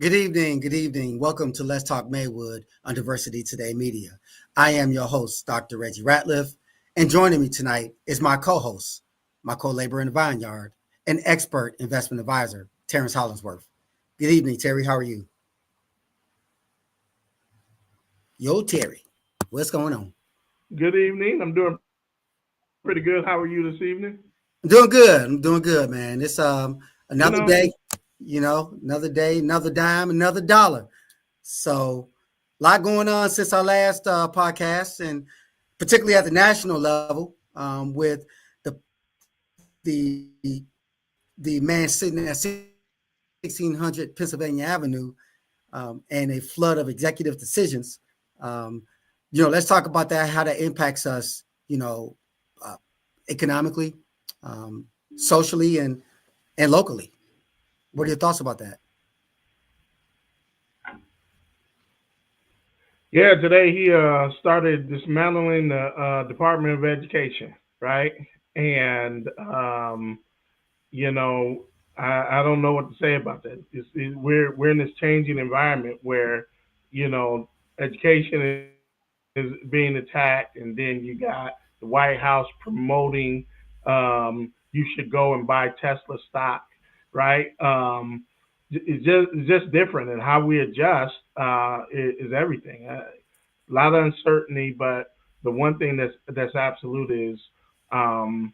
Good evening. Good evening. Welcome to Let's Talk Maywood on Diversity Today Media. I am your host, Dr. Reggie Ratiff, and joining me tonight is my co-host, my co-laborer in the vineyard, and expert investment advisor, Terrence Hollingsworth. Good evening, Terry. How are you? Yo, Terry, what's going on? Good evening. I'm doing pretty good. How are you this evening? I'm doing good. I'm doing good, man. It's You another know, day, another day, another dime, another dollar. So, a lot going on since our last podcast, and particularly at the national level, with the the man sitting at 1600 Pennsylvania Avenue, and a flood of executive decisions. Um, let's talk about that, how that impacts us, uh, economically, um, socially, and locally. What are your thoughts about that? yeah, today he started dismantling the Department of Education, right? And you know, I don't know what to say about that. We're in this changing environment where, education is being attacked, and then you got the White House promoting you should go and buy Tesla stock, right? It's just different, and how we adjust is everything. A lot of uncertainty, but the one thing that's absolute is, um,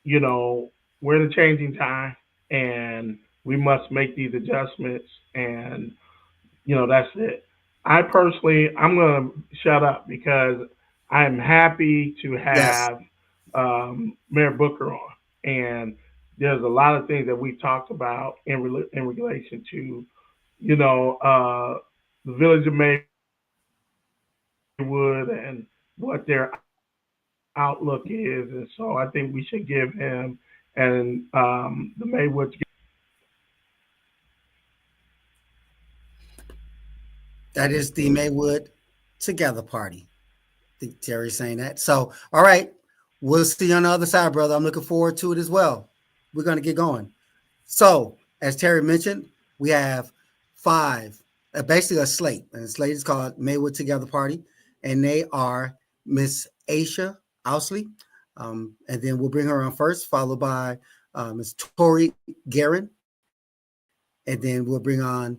you know, we're in a changing time, and we must make these adjustments, and that's it. I'm gonna shut up because I'm happy to Yes, have Mayor Booker on, and there's a lot of things that we talked about in relation to, the village of Maywood and what their outlook is, and so I think we should give him and the Maywood. that is the Maywood Together Party. I think Terry's saying that. So, all right, we'll see you on the other side, brother. I'm looking forward to it as well. We're going to get going. So, as Terry mentioned, we have five, basically a slate, and the slate is called Maywood Together Party, and they are Miss Aisha Ousley, and then we'll bring her on first, followed by Miss Tori Guerin, and then we'll bring on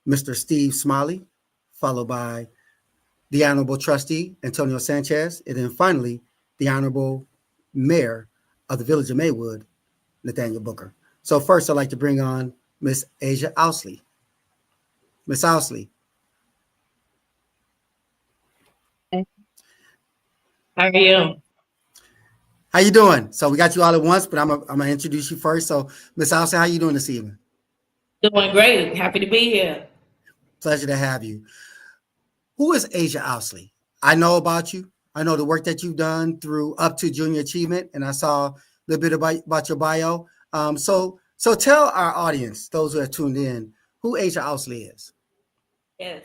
Mr. Steve Smiley, followed by the Honorable Trustee Antonio Sanchez, and then finally the Honorable Mayor of the Village of Maywood, Nathaniel Booker. So first, I'd like to bring on Miss Asia Ousley. Miss Ousley, How are you? how you doing? So we got you all at once, but I'm gonna introduce you first. So Miss Ousley, how you doing this evening? Doing great. Happy to be here. Pleasure to have you. Who is Asia Ousley? I know about you. I know the work that you've done through up to junior achievement, and I saw a little bit about your bio. So tell our audience, those who are tuned in, who Asia Ousley is. Yes.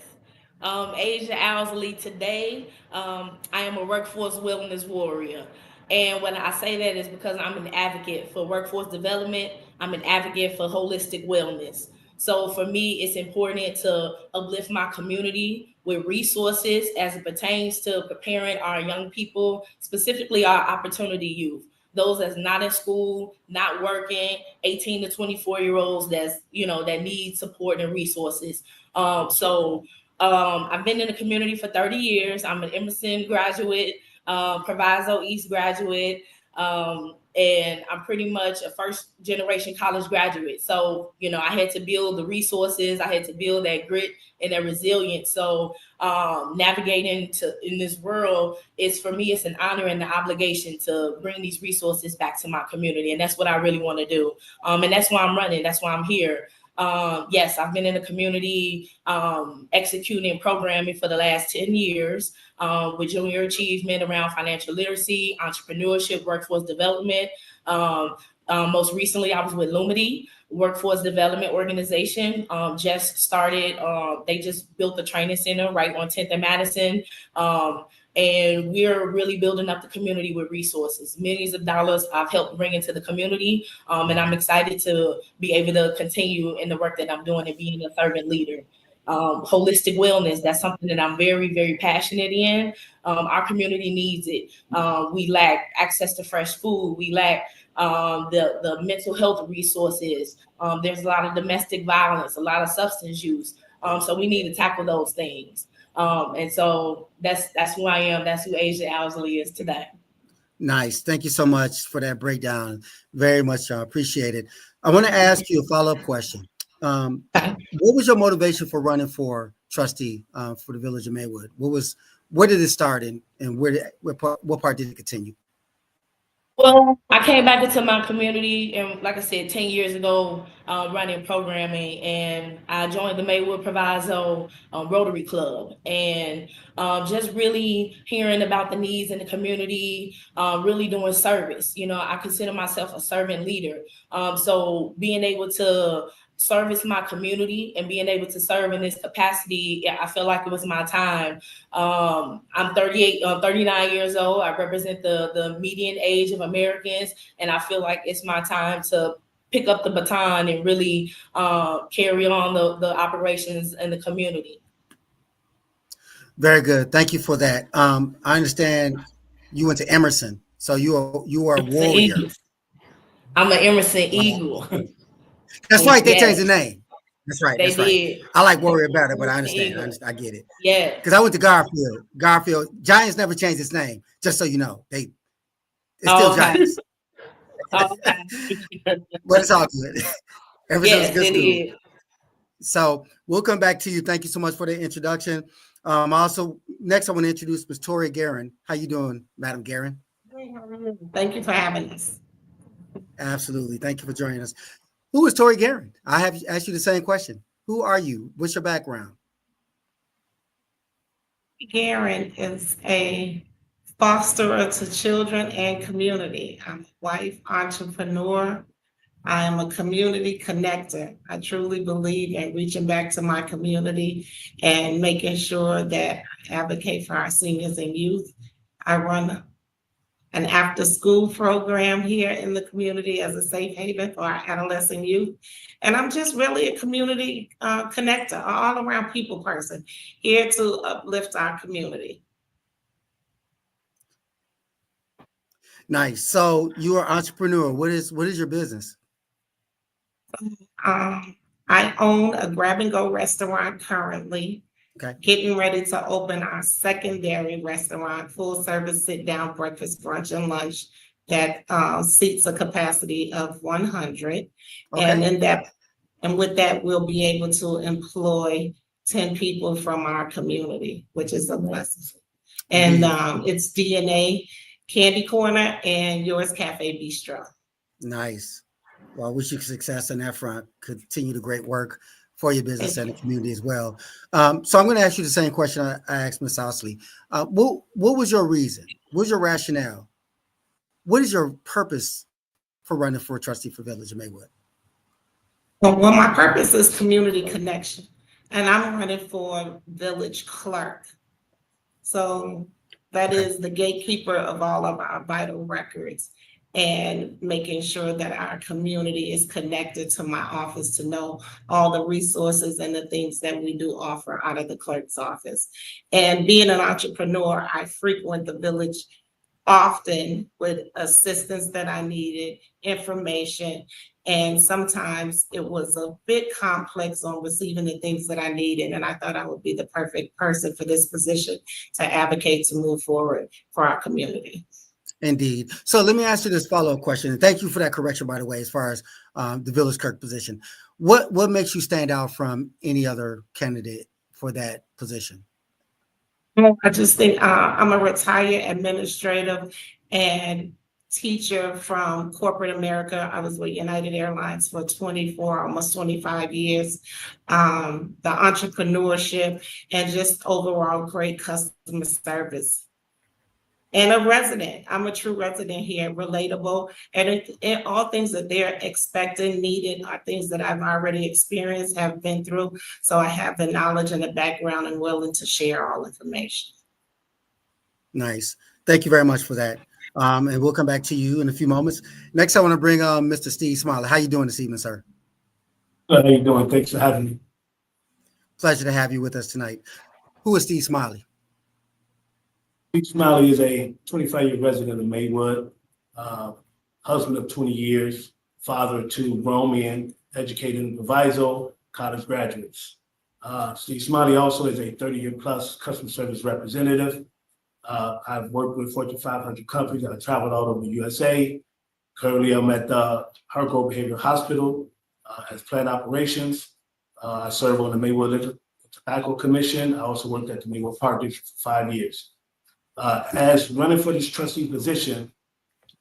Asia Owsley today. I am a workforce wellness warrior. And when I say that is because I'm an advocate for workforce development. I'm an advocate for holistic wellness. So for me, it's important to uplift my community with resources as it pertains to preparing our young people, specifically our opportunity youth. Those that's not in school, not working, 18 to 24-year-olds that need support and resources. I've been in the community for 30 years. I'm an Emerson graduate, Proviso East graduate, and I'm pretty much a first generation college graduate. So, I had to build the resources. I had to build that grit and that resilience. So navigating in this world is, for me, it's an honor and an obligation to bring these resources back to my community. And that's what I really want to do. And that's why I'm running. That's why I'm here. Yes, I've been in the community executing programming for the last 10 years with junior achievement around financial literacy, entrepreneurship, workforce development. Most recently, I was with Lumity, Workforce Development Organization. Just started, they just built the training center right on 10th and Madison. and we're really building up the community with resources. Millions of dollars I've helped bring into the community, and I'm excited to be able to continue in the work that I'm doing and being a servant leader. Holistic wellness, that's something that I'm very, very passionate in. Our community needs it. We lack access to fresh food. We lack the mental health resources. There's a lot of domestic violence, a lot of substance use. So we need to tackle those things. And so that's who I am. That's who Asia Owsley is today. Nice. Thank you so much for that breakdown. Very much appreciate it. I want to ask you a follow-up question. What was your motivation for running for trustee for the Village of Maywood? Where did it start and what part did it continue? Well, I came back into my community, and like I said, 10 years ago, running programming, and I joined the Maywood Proviso Rotary Club, and just really hearing about the needs in the community, really doing service. I consider myself a servant leader. So being able to service my community and being able to serve in this capacity, I feel like it was my time. I'm 39 years old. I represent the median age of Americans, and I feel like it's my time to pick up the baton and really carry on the operations in the community. Very good. Thank you for that. I understand you went to Emerson, so you are a warrior. I'm an Emerson Eagle. That's right. They changed the name. That's right. They That's right. did. I like warrior better, but I understand. I get it. Yeah. Because I went to Garfield. Garfield Giants never changed its name. Just so you know, it's still Giants. Okay. But it's all good. Yes, good it is. So we'll come back to you. Thank you so much for the introduction. Also, next I want to introduce Ms. Tori Guerin. How you doing, Madam Guerin? Thank you for having us. Absolutely. Thank you for joining us. Who is Tori Guerin? I have asked you the same question. Who are you? What's your background? Guerin is a fosterer to children and community. I'm a wife, entrepreneur. I am a community connector. I truly believe in reaching back to my community and making sure that I advocate for our seniors and youth. I run an after-school program here in the community as a safe haven for our adolescent youth. And I'm just really a community connector, an all-around people person, here to uplift our community. Nice. So you are an entrepreneur. What is your business? I own a grab-and-go restaurant currently. Okay. Getting ready to open our secondary restaurant, full service sit down breakfast, brunch, and lunch that seats a capacity of 100. Okay. And with that, we'll be able to employ 10 people from our community, which is a blessing. And it's DNA Candy Corner and Yours Cafe Bistro. Nice. Well, I wish you success on that front. Continue the great work for your business and the community as well. So I'm going to ask you the same question I asked Ms. Owsley. What was your reason? What was your rationale? What is your purpose for running for a trustee for Village of Maywood? Well, my purpose is community connection, and I'm running for village clerk. So that is the gatekeeper of all of our vital records and making sure that our community is connected to my office to know all the resources and the things that we do offer out of the clerk's office. And being an entrepreneur, I frequent the village often with assistance that I needed, information, and sometimes it was a bit complex on receiving the things that I needed. And I thought I would be the perfect person for this position to advocate to move forward for our community. Indeed. So let me ask you this follow-up question. And thank you for that correction, by the way, as far as the village clerk position. What makes you stand out from any other candidate for that position? I just think I'm a retired administrative and teacher from corporate America. I was with United Airlines for 24, almost 25 years. The entrepreneurship and just overall great customer service. And a resident. I'm a true resident here, relatable, and all things that they're expecting, needed, are things that I've already experienced, have been through. So I have the knowledge and the background and willing to share all information. Nice. Thank you very much for that. And we'll come back to you in a few moments. Next, I want to bring Mr. Steve Smiley. How you doing this evening, sir? How you doing? Thanks for having me. Pleasure to have you with us tonight. Who is Steve Smiley? Steve Smiley is a 25-year resident of Maywood, husband of 20 years, father of 2 grown men, educated in Proviso, college graduates. Steve Smiley also is a 30-year plus customer service representative. I've worked with Fortune 500 companies. I've traveled all over the USA. Currently, I'm at Hargrove Behavioral Hospital as plant operations. I serve on the Maywood Tobacco Commission. I also worked at the Maywood Park District for 5 years. As running for this trustee position,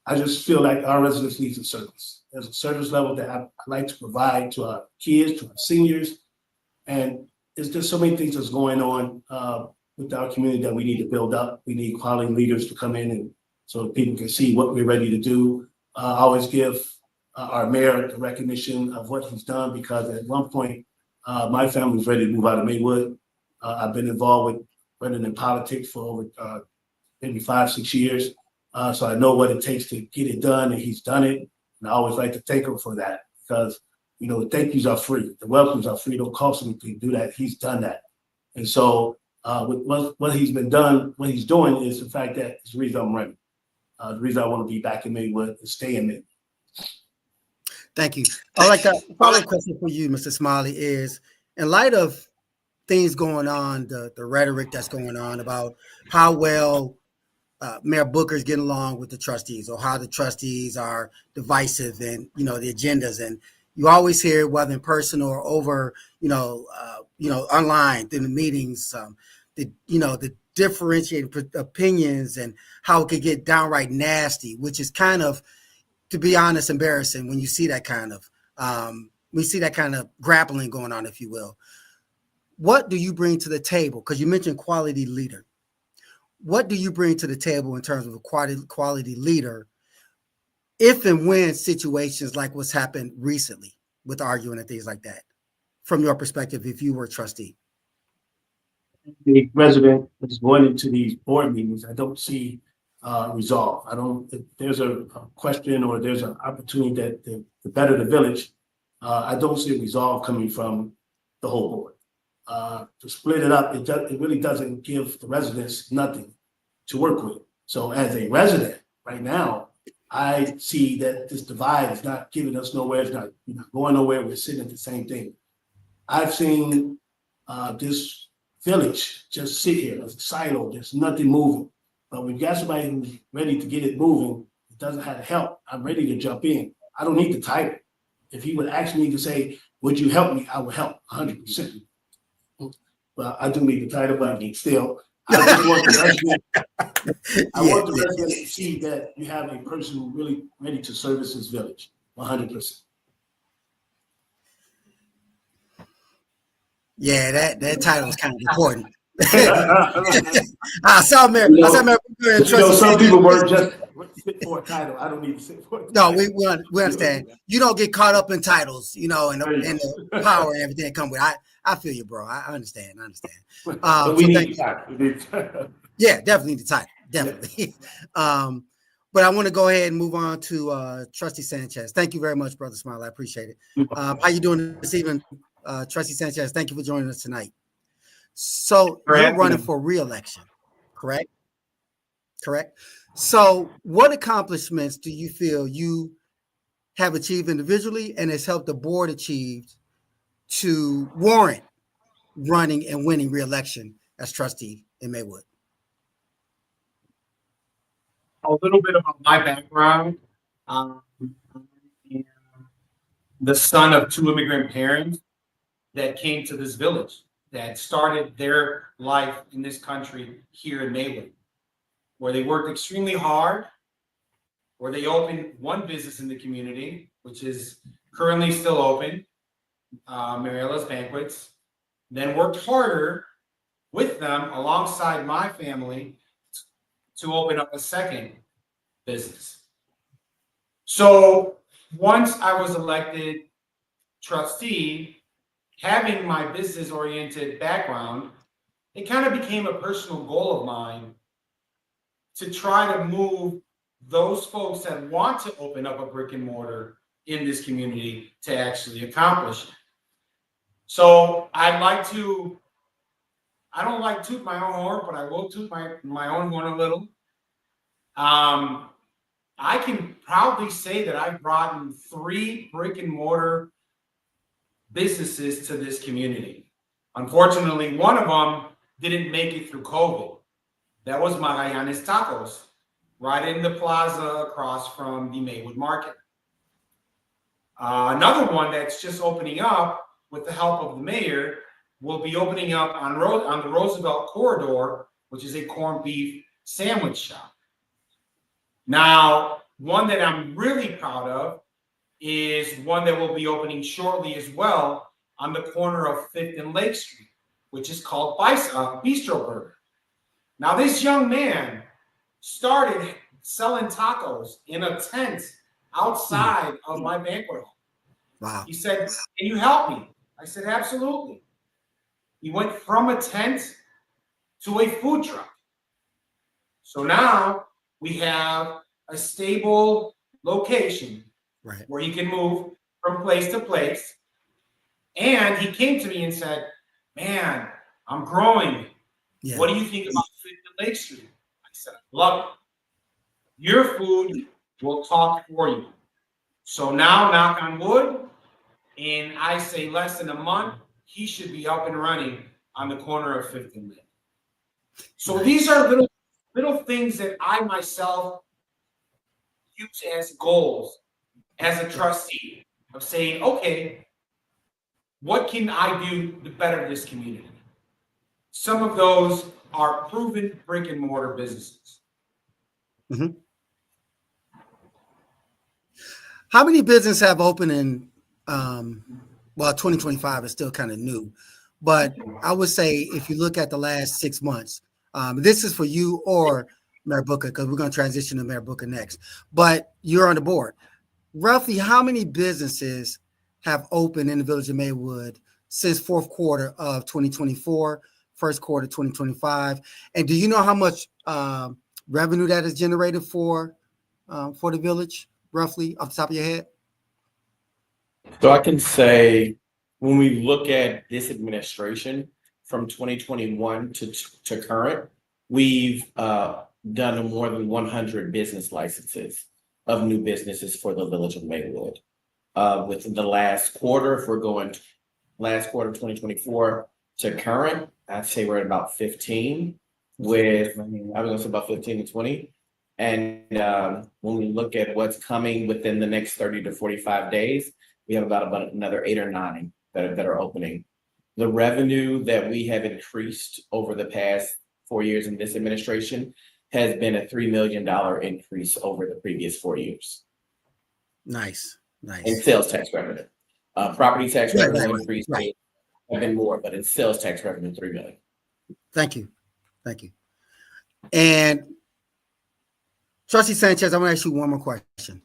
I just feel like our residents need a service. There's a service level that I like to provide to our kids, to our seniors, and there's just so many things that's going on with our community that we need to build up. We need quality leaders to come in and so that people can see what we're ready to do. I always give our mayor the recognition of what he's done because at one point, my family was ready to move out of Maywood. I've been involved with running in politics for over maybe 5-6 years. So I know what it takes to get it done, and he's done it. And I always like to thank him for that because, you know, the thank yous are free. The welcomes are free. Don't cost anything to do that. He's done that. And so with what he's been done, what he's doing is the fact that it's the reason I'm running. The reason I want to be back in Maywood and stay in Maywood. Thank you. All right, that follow-up question for you, Mr. Smiley, is in light of things going on, the rhetoric that's going on about how well Mayor Booker is getting along with the trustees, or how the trustees are divisive and, you know, the agendas, and you always hear, whether in person or over, online in the meetings, the differentiated opinions and how it could get downright nasty, which is kind of, to be honest, embarrassing when you see that kind of grappling going on, if you will. What do you bring to the table? Because you mentioned quality leader. What do you bring to the table in terms of a quality leader if and when situations like what's happened recently with arguing and things like that, from your perspective, if you were a trustee? The resident that's going into these board meetings, I don't see resolve. If there's a question or there's an opportunity that to better the village, I don't see a resolve coming from the whole board. To split it up, it really doesn't give the residents nothing to work with. So as a resident right now, I see that this divide is not giving us nowhere. It's not going nowhere. We're sitting at the same thing. I've seen this village just sit here as a silo. There's nothing moving. But we've got somebody who's ready to get it moving. It doesn't have help. I'm ready to jump in. I don't need the title. If he would ask me to say, would you help me? I would help 100%. Well, I do need the title, but still, I just want the resident. I want the resident to see that you have a person who really ready to service his village 100%. Yeah, that title is kind of important. I saw Mayor. Some people were just fit for a title. I don't need to sit for a title. No, we understand. You don't get caught up in titles, and the power and everything that come with it. I feel you, bro. I understand. But we need title. Yeah, definitely the title. Definitely. But I want to go ahead and move on to Trustee Sanchez. Thank you very much, Brother Smile. I appreciate it. How you doing this evening, Trustee Sanchez? Thank you for joining us tonight. So you're running for re-election, correct? Correct. So what accomplishments do you feel you have achieved individually and has helped the board achieve to warrant running and winning re-election as trustee in Maywood? A little bit about my background. I'm the son of 2 immigrant parents that came to this village, that started their life in this country here in Maywood, where they worked extremely hard, where they opened one business in the community, which is currently still open, Mariela's Banquets, then worked harder with them alongside my family to open up a second business. So once I was elected trustee, having my business-oriented background, it kind of became a personal goal of mine to try to move those folks that want to open up a brick and mortar in this community to actually accomplish it. So I don't like toot my own horn, but I will toot my own horn a little. I can proudly say that I've brought in 3 brick and mortar businesses to this community. Unfortunately, one of them didn't make it through COVID. That was Magallanes Tacos, right in the plaza across from the Maywood Market. Another one that's just opening up with the help of the mayor will be opening up on the Roosevelt Corridor, which is a corned beef sandwich shop. Now, one that I'm really proud of is one that will be opening shortly as well on the corner of 5th and Lake Street, which is called Bistro Burger. Now, this young man started selling tacos in a tent outside of my banquet hall. Wow. He said, "Can you help me?" I said, "Absolutely." He went from a tent to a food truck. So now we have a stable location Right. where he can move from place to place. And he came to me and said, "Man, I'm growing. Yeah. What do you think about 5th and Lake Street?" I said, "I love it. Your food will talk for you." So now, knock on wood, in I say less than a month, he should be up and running on the corner of 5th and Lake. So these are little things that I myself use as goals as a trustee of saying, okay, what can I do to better this community? Some of those are proven brick and mortar businesses. Mhm. How many businesses have opened in, well, 2025 is still kind of new, but I would say if you look at the last 6 months, this is for you or Mayor Booker, because we're going to transition to Mayor Booker next, but you're on the board. Roughly how many businesses have opened in the village of Maywood since fourth quarter of 2024, first quarter 2025? And do you know how much revenue that is generated for the village, roughly off the top of your head? So I can say when we look at this administration from 2021 to current, we've done more than 100 business licenses of new businesses for the village of Maywood. Within the last quarter, if we're going last quarter 2024 to current, I'd say we're at about 15 with, I was gonna say about 15 to 20. And when we look at what's coming within the next 30 to 45 days, we have about another 8 or 9 that are opening. The revenue that we have increased over the past 4 years in this administration has been a $3 million increase over the previous 4 years. Nice. In sales tax revenue. Property tax revenue increase have been more, but in sales tax revenue, $3 million. Thank you. And Trustee Sanchez, I want to ask you one more question.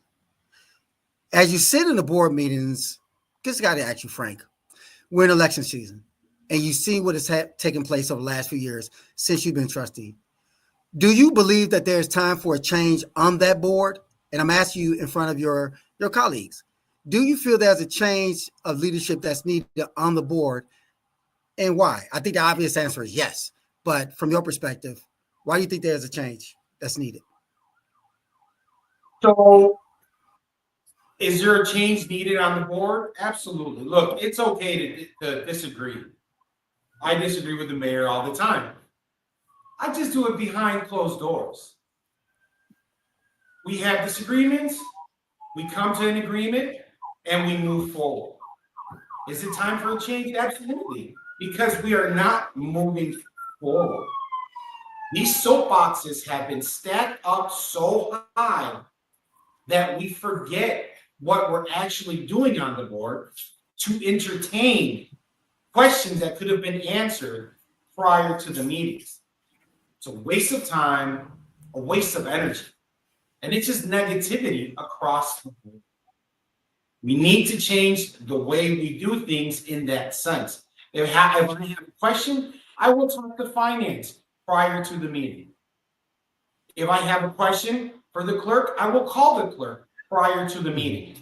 As you sit in the board meetings, just got to ask you, Frank, we're in election season, and you've seen what has taken place over the last few years since you've been trustee. Do you believe that there's time for a change on that board? And I'm asking you in front of your colleagues. Do you feel there's a change of leadership that's needed on the board, and why? I think the obvious answer is yes. But from your perspective, why do you think there's a change that's needed? So, is there a change needed on the board? Absolutely. Look, it's okay to disagree. I disagree with the mayor all the time. I just do it behind closed doors. We have disagreements, we come to an agreement, and we move forward. Is it time for a change? Absolutely. Because we are not moving forward. These soapboxes have been stacked up so high that we forget what we're actually doing on the board to entertain questions that could have been answered prior to the meetings. It's a waste of time, a waste of energy, and it's just negativity across the board. We need to change the way we do things in that sense. If I have a question, I will talk to finance prior to the meeting. If I have a question for the clerk, I will call the clerk prior to the meeting.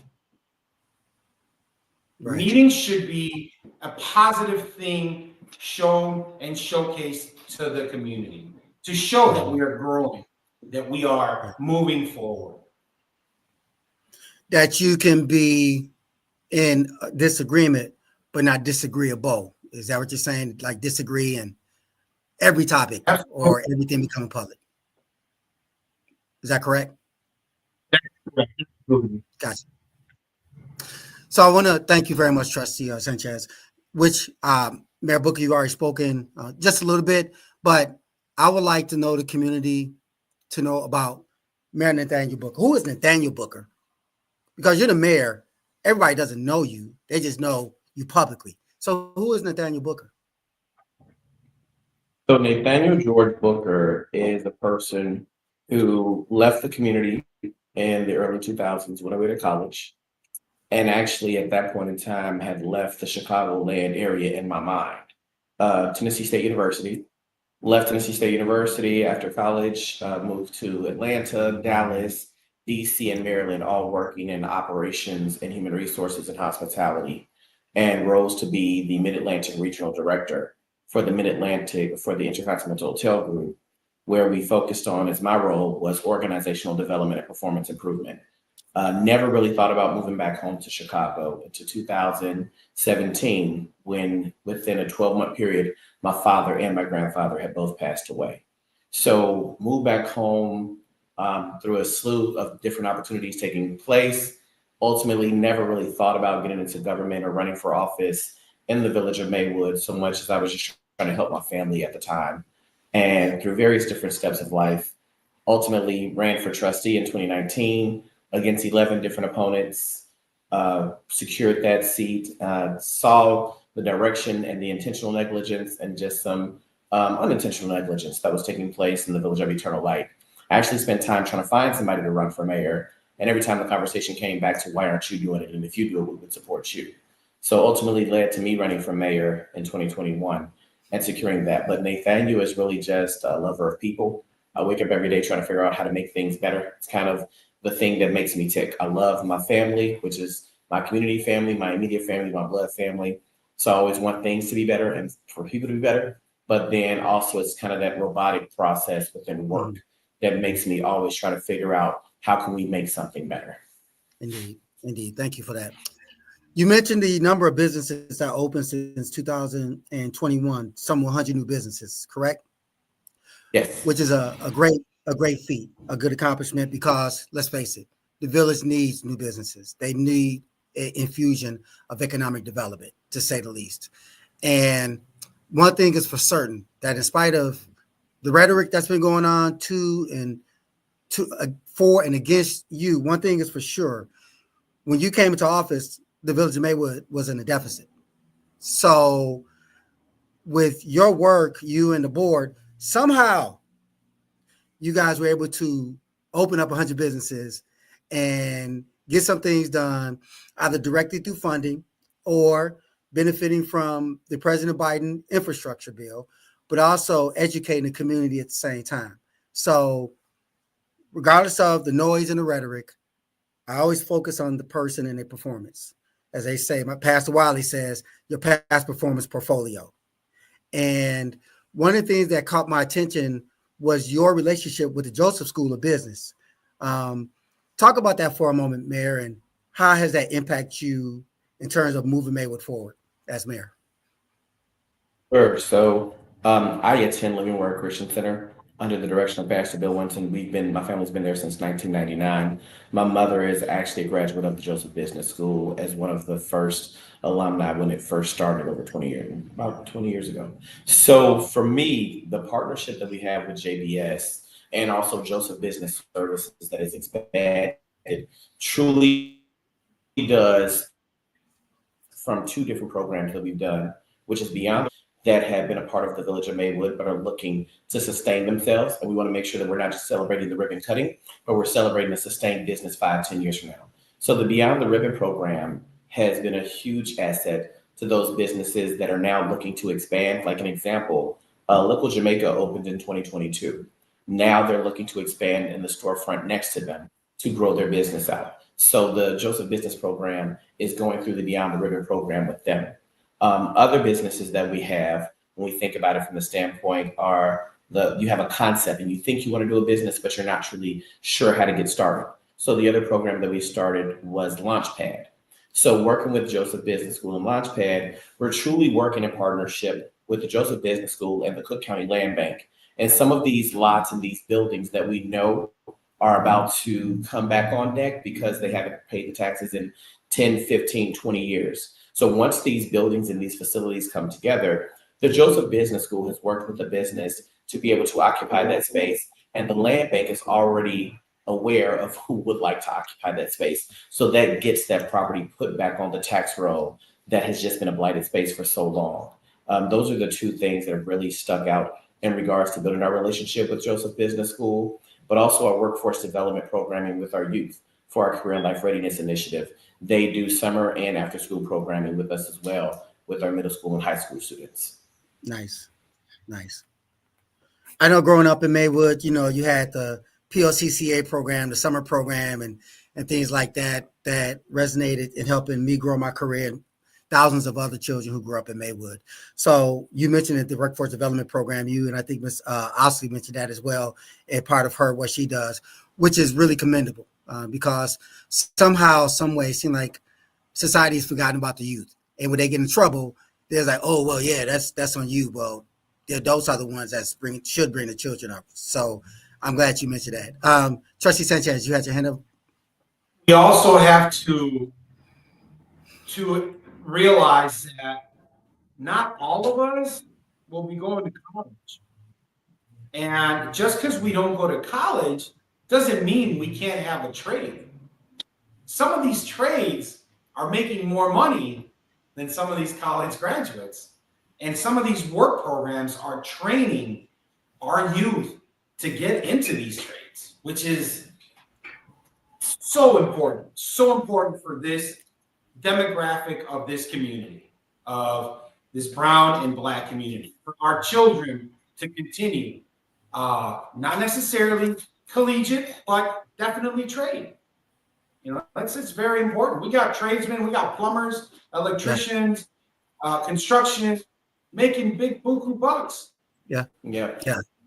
Right. Meetings should be a positive thing shown and showcased to the community to show that we are growing, that we are moving forward. That you can be in disagreement, but not disagreeable. Is that what you're saying? Like disagree in every topic or everything becoming public. Is that correct? Gotcha. So I want to thank you very much, Trustee Sanchez, which Mayor Booker, you've already spoken just a little bit, but I would like to know the community to know about Mayor Nathaniel Booker. Who is Nathaniel Booker? Because you're the mayor, everybody doesn't know you. They just know you publicly. So who is Nathaniel Booker? So Nathaniel George Booker is a person who left the community in the early 2000s, went away to college, and actually at that point in time had left the Chicagoland area in my mind. Tennessee State University, left Tennessee State University after college, moved to Atlanta, Dallas, DC, and Maryland, all working in operations and human resources and hospitality, and rose to be the Mid-Atlantic Regional Director for the Mid-Atlantic for the Intercontinental Hotel Group, where we focused on, as my role was organizational development and performance improvement. Never really thought about moving back home to Chicago until 2017, when within a 12-month period, my father and my grandfather had both passed away. So moved back home through a slew of different opportunities taking place. Ultimately, never really thought about getting into government or running for office in the village of Maywood, so much as I was just trying to help my family at the time. And through various different steps of life, ultimately ran for trustee in 2019 against 11 different opponents, secured that seat, saw the direction and the intentional negligence and just some unintentional negligence that was taking place in the village of Eternal Light. I actually spent time trying to find somebody to run for mayor. And every time the conversation came back to why aren't you doing it? And if you do it, we would support you. So ultimately led to me running for mayor in 2021 and securing that. But Nathaniel is really just a lover of people. I wake up every day trying to figure out how to make things better. It's kind of the thing that makes me tick. I love my family, which is my community family, my immediate family, my blood family. So I always want things to be better and for people to be better. But then also it's kind of that robotic process within work that makes me always try to figure out how can we make something better. Indeed. Indeed. Thank you for that. You mentioned the number of businesses that opened since 2021, some 100 new businesses, correct? Yes. Which is a great feat, a good accomplishment, because let's face it, the village needs new businesses. They need an infusion of economic development, to say the least. And one thing is for certain, that in spite of the rhetoric that's been going on for and against you, one thing is for sure, when you came into office, the village of Maywood was in a deficit. So with your work, you and the board, somehow you guys were able to open up 100 businesses and get some things done, either directly through funding or benefiting from the President Biden infrastructure bill, but also educating the community at the same time. So regardless of the noise and the rhetoric, I always focus on the person and their performance. As they say, my Pastor Wiley says, your past performance portfolio. And one of the things that caught my attention was your relationship with the Joseph School of Business. Talk about that for a moment, Mayor, and how has that impacted you in terms of moving Maywood forward as mayor? Sure. So I attend Living Word Christian Center under the direction of Pastor Bill Winton. My family's been there since 1999. My mother is actually a graduate of the Joseph Business School as one of the first alumni when it first started about 20 years ago. So for me, the partnership that we have with JBS and also Joseph Business Services that is expanded truly does from two different programs that we've done, which is beyond that have been a part of the village of Maywood, but are looking to sustain themselves. And we want to make sure that we're not just celebrating the ribbon cutting, but we're celebrating a sustained business 5-10 years from now. So the Beyond the Ribbon program has been a huge asset to those businesses that are now looking to expand. Like an example, Local Jamaica opened in 2022. Now they're looking to expand in the storefront next to them to grow their business out. So the Joseph Business Program is going through the Beyond the Ribbon program with them. Other businesses that we have, when we think about it from the standpoint, are you have a concept and you think you want to do a business, but you're not really sure how to get started. So the other program that we started was Launchpad. So working with Joseph Business School and Launchpad, we're truly working in partnership with the Joseph Business School and the Cook County Land Bank. And some of these lots and these buildings that we know are about to come back on deck because they haven't paid the taxes in 10, 15, 20 years. So once these buildings and these facilities come together, the Joseph Business School has worked with the business to be able to occupy that space. And the land bank is already aware of who would like to occupy that space. So that gets that property put back on the tax roll that has just been a blighted space for so long. Those are the two things that have really stuck out in regards to building our relationship with Joseph Business School, but also our workforce development programming with our youth for our Career and Life Readiness Initiative. They do summer and after school programming with us as well with our middle school and high school students. Nice. I know growing up in Maywood, you had the PLCCA program, the summer program, and things like that resonated in helping me grow my career and thousands of other children who grew up in Maywood. So you mentioned the workforce development program, and I think Ms. Osley mentioned that as well, and part of what she does, which is really commendable because somehow, some way, it seems like society's forgotten about the youth. And when they get in trouble, they're like, oh, well, yeah, that's on you. Well, the adults are the ones that should bring the children up. So I'm glad you mentioned that. Trustee Sanchez, you had your hand up. We also have to realize that not all of us will be going to college. And just because we don't go to college doesn't mean we can't have a trade. Some of these trades are making more money than some of these college graduates. And some of these work programs are training our youth to get into these trades, which is so important for this demographic of this community, of this brown and Black community, for our children to continue, not necessarily collegiate, but definitely trade. It's very important. We got tradesmen, we got plumbers, electricians, construction, making big buku bucks. Yeah.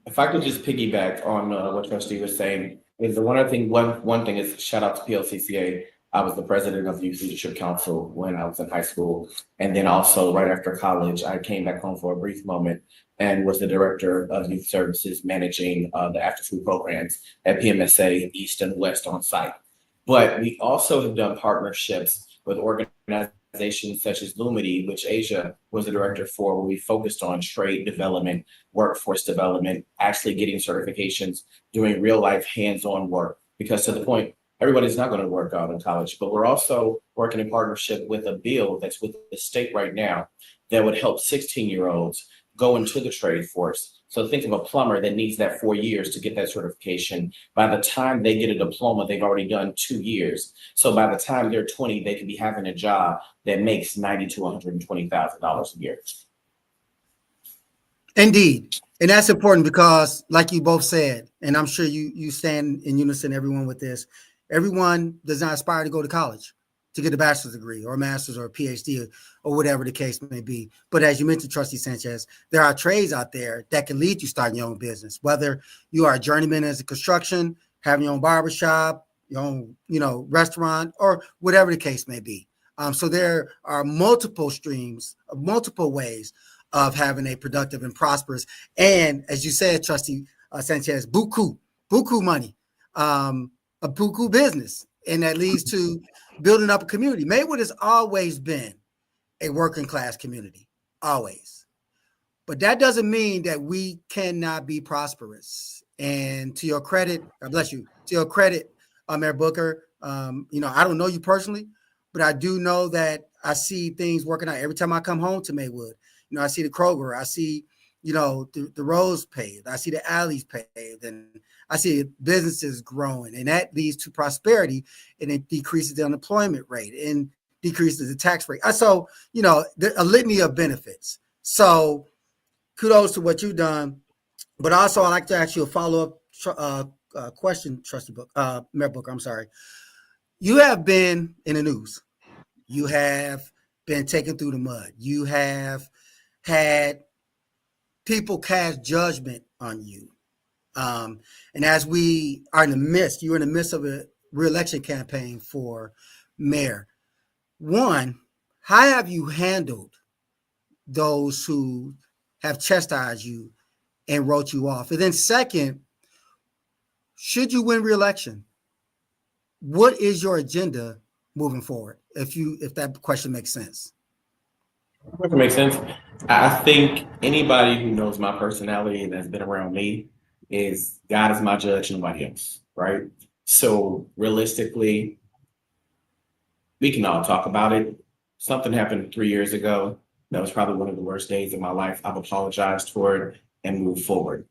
If I could just piggyback on what Trustee was saying, is the one thing is shout out to PLCCA. I was the president of the Youth Leadership Council when I was in high school. And then also right after college, I came back home for a brief moment and was the director of youth services managing the after school programs at PMSA East and West on site. But we also have done partnerships with organizations such as Lumity, which Asia was the director for, where we focused on trade development, workforce development, actually getting certifications, doing real life hands-on work. Because to the point, everybody's not going to work out in college, but we're also working in partnership with a bill that's with the state right now that would help 16-year-olds go into the trade force. So think of a plumber that needs that 4 years to get that certification. By the time they get a diploma, they've already done 2 years. So by the time they're 20, they could be having a job that makes $90,000 to $120,000 a year. Indeed. And that's important because, like you both said, and I'm sure you stand in unison, everyone, with this, everyone does not aspire to go to college to get a bachelor's degree or a master's or a PhD or whatever the case may be. But as you mentioned, Trustee Sanchez, there are trades out there that can lead you starting your own business, whether you are a journeyman as a construction, having your own barbershop, your own, restaurant, or whatever the case may be. So there are multiple streams, multiple ways of having a productive and prosperous, and as you said, Trustee Sanchez, buku money, a buku business, and that leads to building up a community. Maywood has always been a working class community, always. But that doesn't mean that we cannot be prosperous. And to your credit, God bless you, to your credit, Mayor Booker, I don't know you personally, but I do know that I see things working out every time I come home to Maywood. I see the Kroger, I see, the roads paved, I see the alleys paved, and I see businesses growing, and that leads to prosperity, and it decreases the unemployment rate and decreases the tax rate. So, a litany of benefits. So kudos to what you've done, but also I'd like to ask you a follow-up, question, Trustee Book, Mayor Booker. I'm sorry. You have been in the news. You have been taken through the mud. You have had people cast judgment on you. And as we are in the midst, you're in the midst of a re-election campaign for mayor. One, how have you handled those who have chastised you and wrote you off? And then second, should you win re-election, what is your agenda moving forward? If that question makes sense. That makes sense. I think anybody who knows my personality and has been around me is God is my judge, nobody else, right? So realistically, we can all talk about it. Something happened 3 years ago. That was probably one of the worst days of my life. I've apologized for it and moved forward.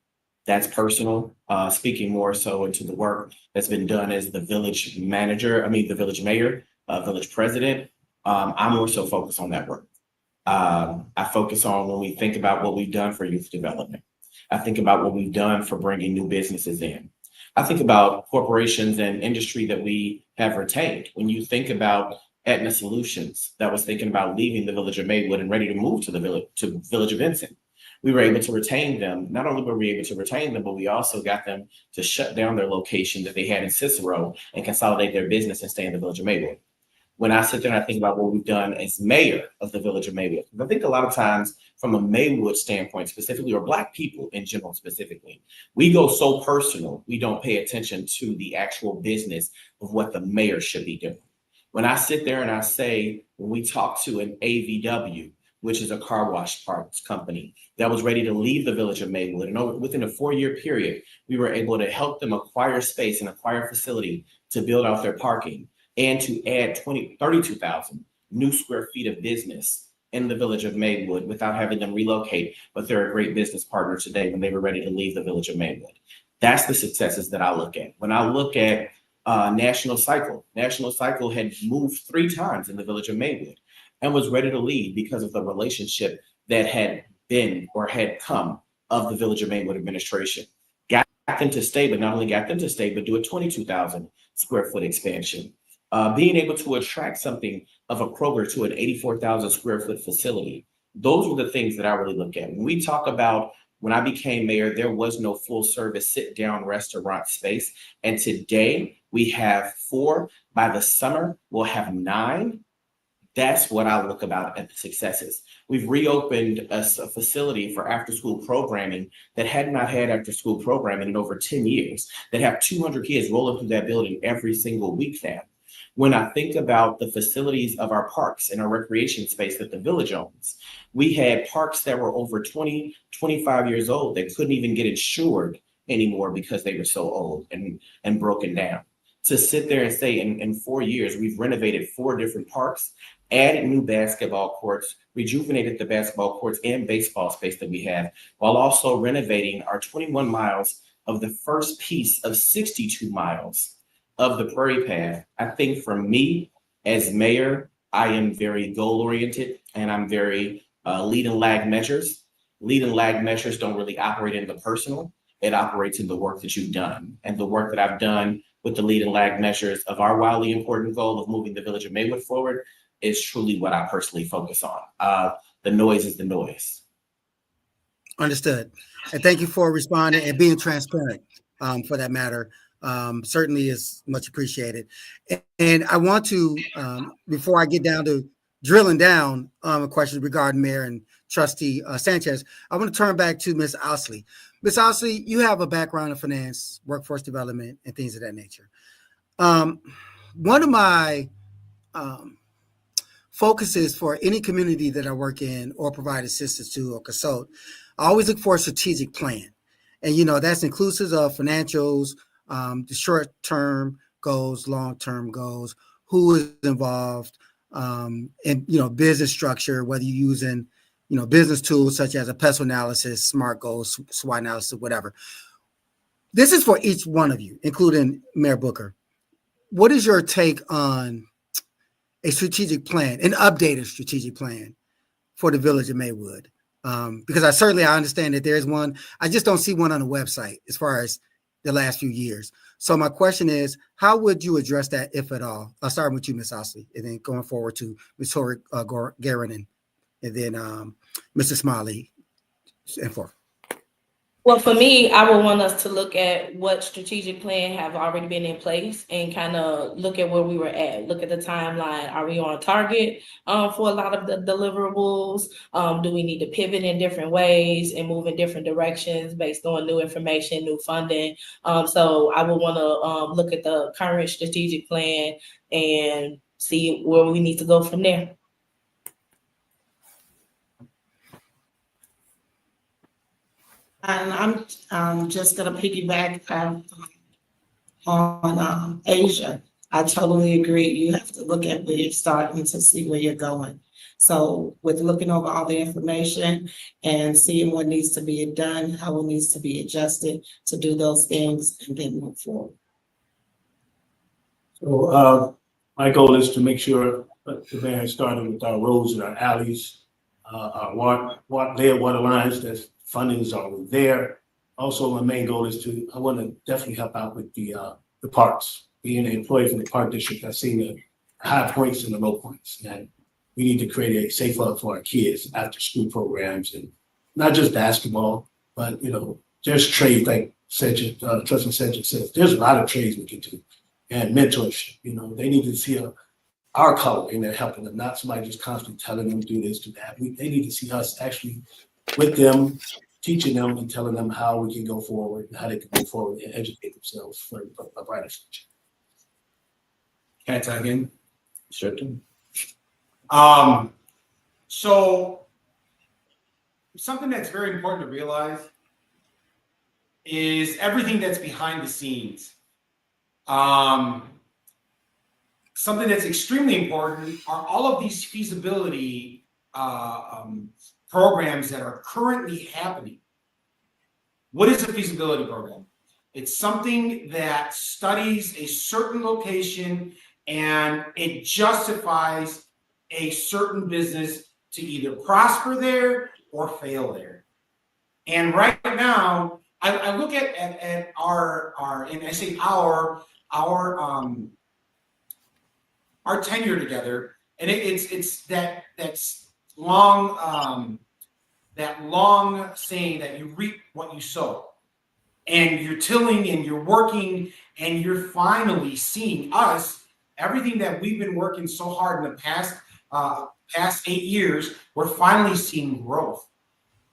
That's personal. Speaking more so into the work that's been done as the village manager, the village mayor, village president. I'm more so focused on that work. I focus on when we think about what we've done for youth development. I think about what we've done for bringing new businesses in. I think about corporations and industry that we have retained. When you think about Aetna Solutions, that was thinking about leaving the village of Maywood and ready to move to the village of Vincent. We were able to retain them. Not only were we able to retain them, but we also got them to shut down their location that they had in Cicero and consolidate their business and stay in the village of Maywood. When I sit there and I think about what we've done as mayor of the village of Mayood, I think a lot of times from a Maywood standpoint specifically, or Black people in general specifically, we go so personal, we don't pay attention to the actual business of what the mayor should be doing. When I sit there and I say, when we talk to an AVW, which is a car wash parts company that was ready to leave the village of Maywood, and within a 4-year period, we were able to help them acquire space and acquire facility to build out their parking, and to add 32,000 new square feet of business in the village of Maywood without having them relocate, but they're a great business partner today when they were ready to leave the village of Maywood. That's the successes that I look at. When I look at National Cycle had moved 3 times in the village of Maywood and was ready to leave because of the relationship that had been or had come of the village of Maywood administration. Got them to stay, but not only got them to stay, but do a 22,000 square foot expansion. Being able to attract something of a Kroger to an 84,000 square foot facility. Those were the things that I really look at. When we talk about when I became mayor, there was no full service sit down restaurant space. And today we have 4. By the summer, we'll have 9. That's what I look about at the successes. We've reopened a facility for after school programming that had not had after school programming in over 10 years, that have 200 kids rolling through that building every single week now. When I think about the facilities of our parks and our recreation space that the village owns, we had parks that were over 20, 25 years old that couldn't even get insured anymore because they were so old and broken down. To sit there and say in 4 years, we've renovated 4 different parks, added new basketball courts, rejuvenated the basketball courts and baseball space that we have, while also renovating our 21 miles of the first piece of 62 miles of the Prairie Path. I think for me as mayor, I am very goal oriented and I'm very lead and lag measures. Lead and lag measures don't really operate in the personal. It operates in the work that you've done. And the work that I've done with the lead and lag measures of our wildly important goal of moving the village of Maywood forward is truly what I personally focus on. The noise is the noise. Understood. And thank you for responding and being transparent for that matter. Certainly is much appreciated. And I want to, before I get down to drilling down a question regarding Mayor and Trustee Sanchez, I want to turn back to Ms. Ousley. Ms. Ousley, you have a background in finance, workforce development, and things of that nature. One of my focuses for any community that I work in or provide assistance to or consult, I always look for a strategic plan. And, that's inclusive of financials, the short-term goals, long-term goals, who is involved, and, business structure, whether you're using, business tools such as a PESO analysis, SMART goals, SWOT analysis, whatever. This is for each one of you, including Mayor Booker. What is your take on a strategic plan, an updated strategic plan for the village of Maywood? Because I understand that there is one. I just don't see one on the website as far as the last few years. So my question is, how would you address that, if at all? I'll start with you, Ms. Osley, and then going forward to Ms. Tori Garanon, and then Mr. Smiley, and forth. Well, for me, I would want us to look at what strategic plan have already been in place and kind of look at where we were at. Look at the timeline. Are we on target for a lot of the deliverables? Do we need to pivot in different ways and move in different directions based on new information, new funding? So I would want to look at the current strategic plan and see where we need to go from there. And I'm just gonna piggyback on Asia. I totally agree. You have to look at where you're starting to see where you're going. So with looking over all the information and seeing what needs to be done, how it needs to be adjusted to do those things, and then move forward. So my goal is to make sure that the mayor started with our roads and our alleys, our water lines, that funding is already there. Also, my main goal is I want to definitely help out with the parks. Being an employee from the park district, I've seen the high points and the low points. And we need to create a safe hub for our kids after school programs, and not just basketball, but there's trades like Trustee Cedric says. There's a lot of trades we can do, and mentorship. They need to see our color in there helping them, not somebody just constantly telling them do this, do that. They need to see us actually with them, teaching them and telling them how we can go forward and how they can go forward and educate themselves for a brighter future. Can I tag in? Sure thing. So something that's very important to realize is everything that's behind the scenes. Something that's extremely important are all of these feasibility programs that are currently happening. What is a feasibility program? It's something that studies a certain location and it justifies a certain business to either prosper there or fail there. And right now, I look at our and I say our tenure together, and it's that's long saying that you reap what you sow, and you're tilling and you're working and you're finally seeing us, everything that we've been working so hard in the past 8 years, we're finally seeing growth.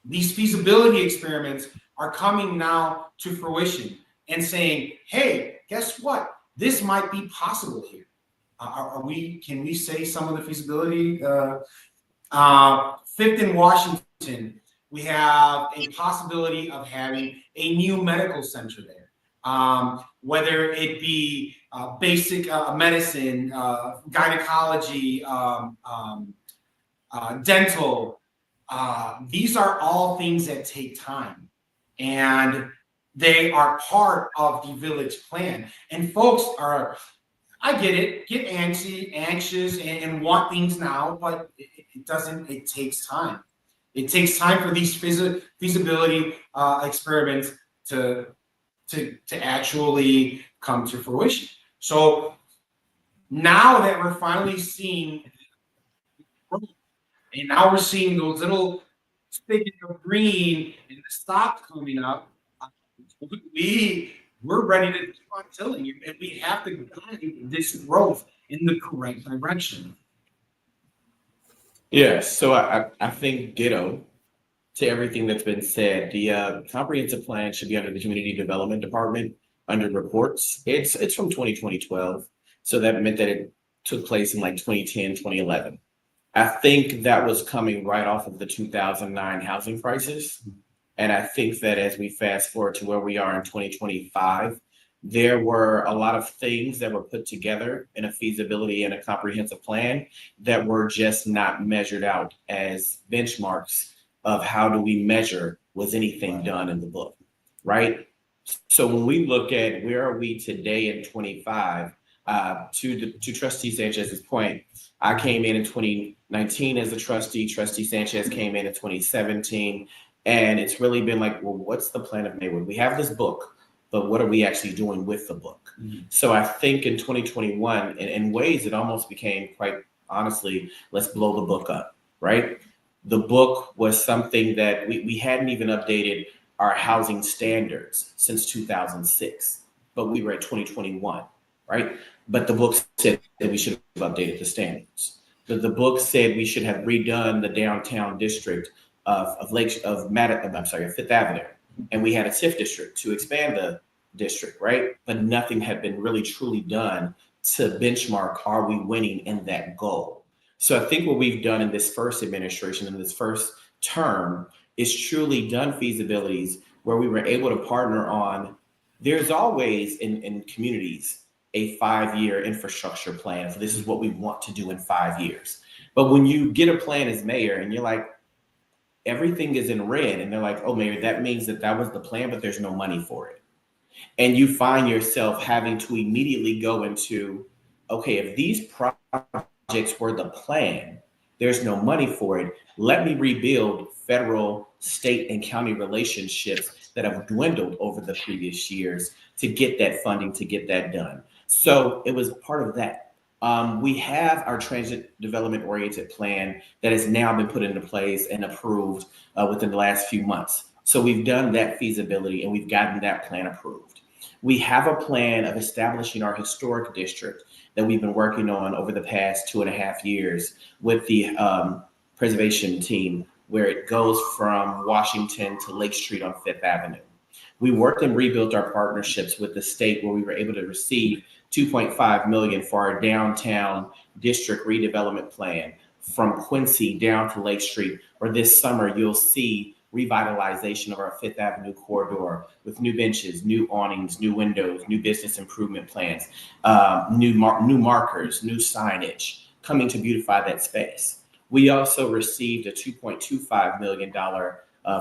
These feasibility experiments are coming now to fruition and saying, hey, guess what? This might be possible here. Can we say some of the feasibility? Fifth in Washington, we have a possibility of having a new medical center there. Whether it be basic medicine, gynecology, dental, these are all things that take time, and they are part of the village plan. And folks I get it, get anxious and want things now, but it doesn't, it takes time. It takes time for these feasibility experiments to actually come to fruition. So now that we're finally seeing, and now we're seeing those little spigots of green and the stops coming up, we're ready to keep on tilling, and we have to guide this growth in the correct direction. Yeah, so I think ditto to everything that's been said. The comprehensive plan should be under the community development department under reports. It's from 2012, so that meant that it took place in like 2010, 2011. I think that was coming right off of the 2009 housing crisis. And I think that as we fast forward to where we are in 2025, there were a lot of things that were put together in a feasibility and a comprehensive plan that were just not measured out as benchmarks of how do we measure, was anything done in the book, right? So when we look at where are we today in 25, to Trustee Sanchez's point, I came in 2019 as a trustee. Trustee Sanchez came in 2017. And it's really been like, well, what's the plan of Maywood? We have this book, but what are we actually doing with the book? So I think in 2021, in ways it almost became, quite honestly, let's blow the book up, right? The book was something that we hadn't even updated our housing standards since 2006, but we were at 2021, right? But the book said that we should have updated the standards. The book said we should have redone the downtown district of Fifth Avenue, and we had a TIF district to expand the district, right? But nothing had been really truly done to benchmark, are we winning in that goal? So I think what we've done in this first administration, in this first term, is truly done feasibilities where we were able to partner on, there's always in communities a 5-year infrastructure plan. So this is what we want to do in 5 years. But when you get a plan as mayor and you're like, everything is in red, and they're like, oh, mayor, that means that was the plan, but there's no money for it. And you find yourself having to immediately go into, okay, if these projects were the plan, there's no money for it. Let me rebuild federal, state, and county relationships that have dwindled over the previous years to get that funding, to get that done. So it was part of that. We have our transit development oriented plan that has now been put into place and approved within the last few months. So we've done that feasibility and we've gotten that plan approved. We have a plan of establishing our historic district that we've been working on over the past 2.5 years with the preservation team, where it goes from Washington to Lake Street on Fifth Avenue. We worked and rebuilt our partnerships with the state, where we were able to receive $2.5 million for our downtown district redevelopment plan from Quincy down to Lake Street, where this summer you'll see revitalization of our Fifth Avenue corridor with new benches, new awnings, new windows, new business improvement plans, new markers, new signage coming to beautify that space. We also received a $2.25 million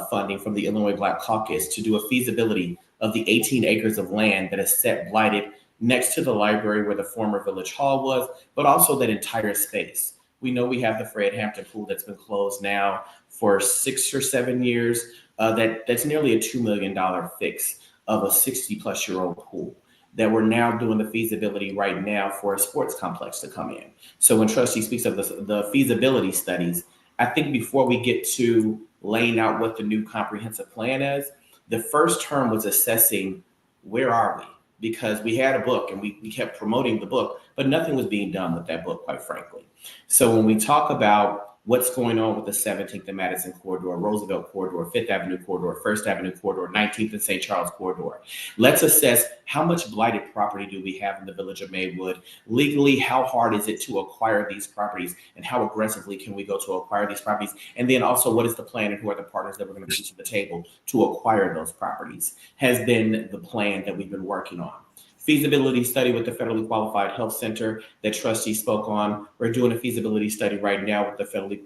funding from the Illinois Black Caucus to do a feasibility of the 18 acres of land that is set blighted next to the library where the former Village Hall was, but also that entire space. We know we have the Fred Hampton Pool that's been closed now for 6 or 7 years. That's nearly a $2 million fix of a 60-plus-year-old pool that we're now doing the feasibility right now for a sports complex to come in. So when Trustee speaks of the feasibility studies, I think before we get to laying out what the new comprehensive plan is, the first term was assessing where are we? Because we had a book and we kept promoting the book, but nothing was being done with that book, quite frankly. So when we talk about what's going on with the 17th and Madison corridor, Roosevelt corridor, Fifth Avenue corridor, First Avenue corridor, 19th and St. Charles corridor, let's assess how much blighted property do we have in the village of Maywood. Legally, how hard is it to acquire these properties, and how aggressively can we go to acquire these properties? And then also, what is the plan and who are the partners that we're going to bring to the table to acquire those properties has been the plan that we've been working on. Feasibility study with the Federally Qualified Health Center that Trustee spoke on. We're doing a feasibility study right now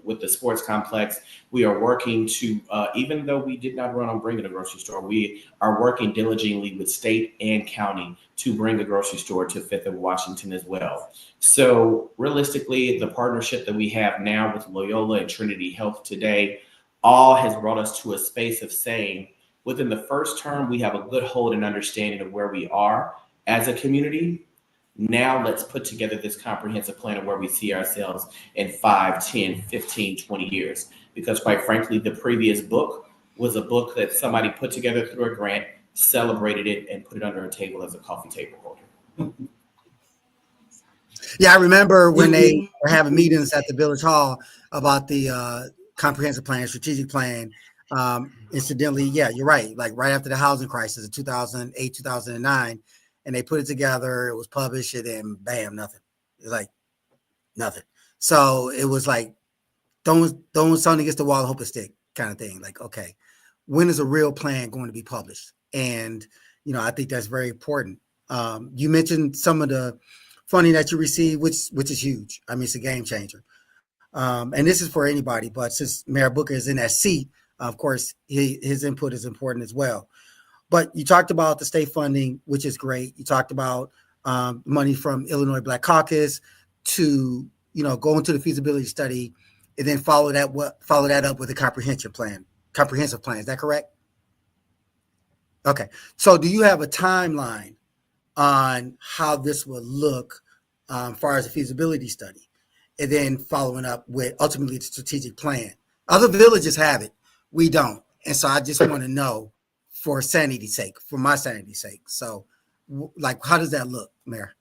with the sports complex. We are working to, even though we did not run on bringing a grocery store, we are working diligently with state and county to bring a grocery store to Fifth and Washington as well. So realistically, the partnership that we have now with Loyola and Trinity Health today all has brought us to a space of saying, within the first term, we have a good hold and understanding of where we are as a community. Now let's put together this comprehensive plan of where we see ourselves in 5, 10, 15, 20 years. Because quite frankly, the previous book was a book that somebody put together through a grant, celebrated it, and put it under a table as a coffee table holder. Yeah, I remember when they were having meetings at the Village Hall about the comprehensive plan, strategic plan. Incidentally, yeah, you're right. Like right after the housing crisis in 2008, 2009, and they put it together. It was published, and then bam, nothing. It was like nothing. So it was like throwing something against the wall, hope it stick kind of thing. Like, okay, when is a real plan going to be published? And I think that's very important. You mentioned some of the funding that you received, which is huge. I mean, it's a game changer. And this is for anybody, but since Mayor Booker is in that seat, of course, his input is important as well. But you talked about the state funding, which is great. You talked about money from Illinois Black Caucus to, go into the feasibility study and then follow that up with a comprehensive plan. Is that correct? Okay. So do you have a timeline on how this will look as far as a feasibility study? And then following up with ultimately the strategic plan. Other villages have it. We don't. And so I just want to know for sanity's sake, for my sanity's sake. So like, how does that look, Mayor?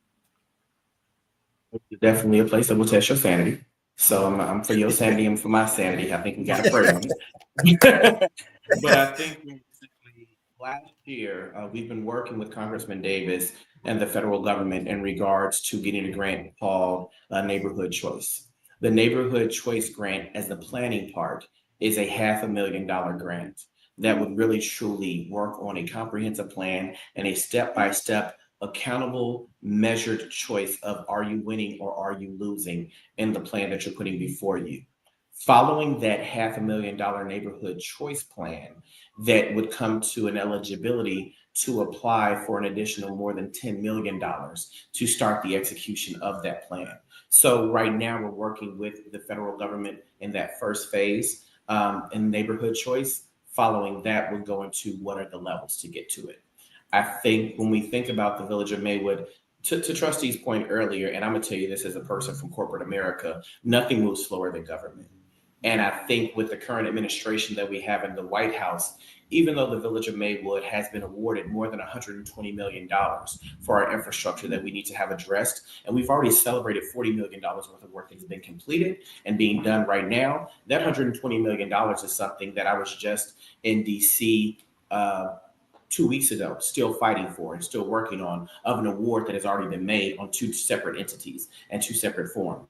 Definitely a place that will test your sanity. So I'm for your sanity and for my sanity. I think we got to pray on it. But I think realistically, last year, we've been working with Congressman Davis and the federal government in regards to getting a grant called Neighborhood Choice. The Neighborhood Choice grant, as the planning part, is a $500,000 grant that would really truly work on a comprehensive plan and a step-by-step accountable, measured choice of are you winning or are you losing in the plan that you're putting before you. Following that $500,000 neighborhood choice plan, that would come to an eligibility to apply for an additional more than $10 million to start the execution of that plan. So right now we're working with the federal government in that first phase in neighborhood choice. Following that, we're going to what are the levels to get to it. I think when we think about the village of Maywood, to Trustee's point earlier, and I'm going to tell you this as a person from corporate America, nothing moves slower than government. And I think with the current administration that we have in the White House, even though the village of Maywood has been awarded more than $120 million for our infrastructure that we need to have addressed, and we've already celebrated $40 million worth of work that has been completed and being done right now, that $120 million is something that I was just in DC 2 weeks ago, still fighting for and still working on, of an award that has already been made on two separate entities and two separate forms.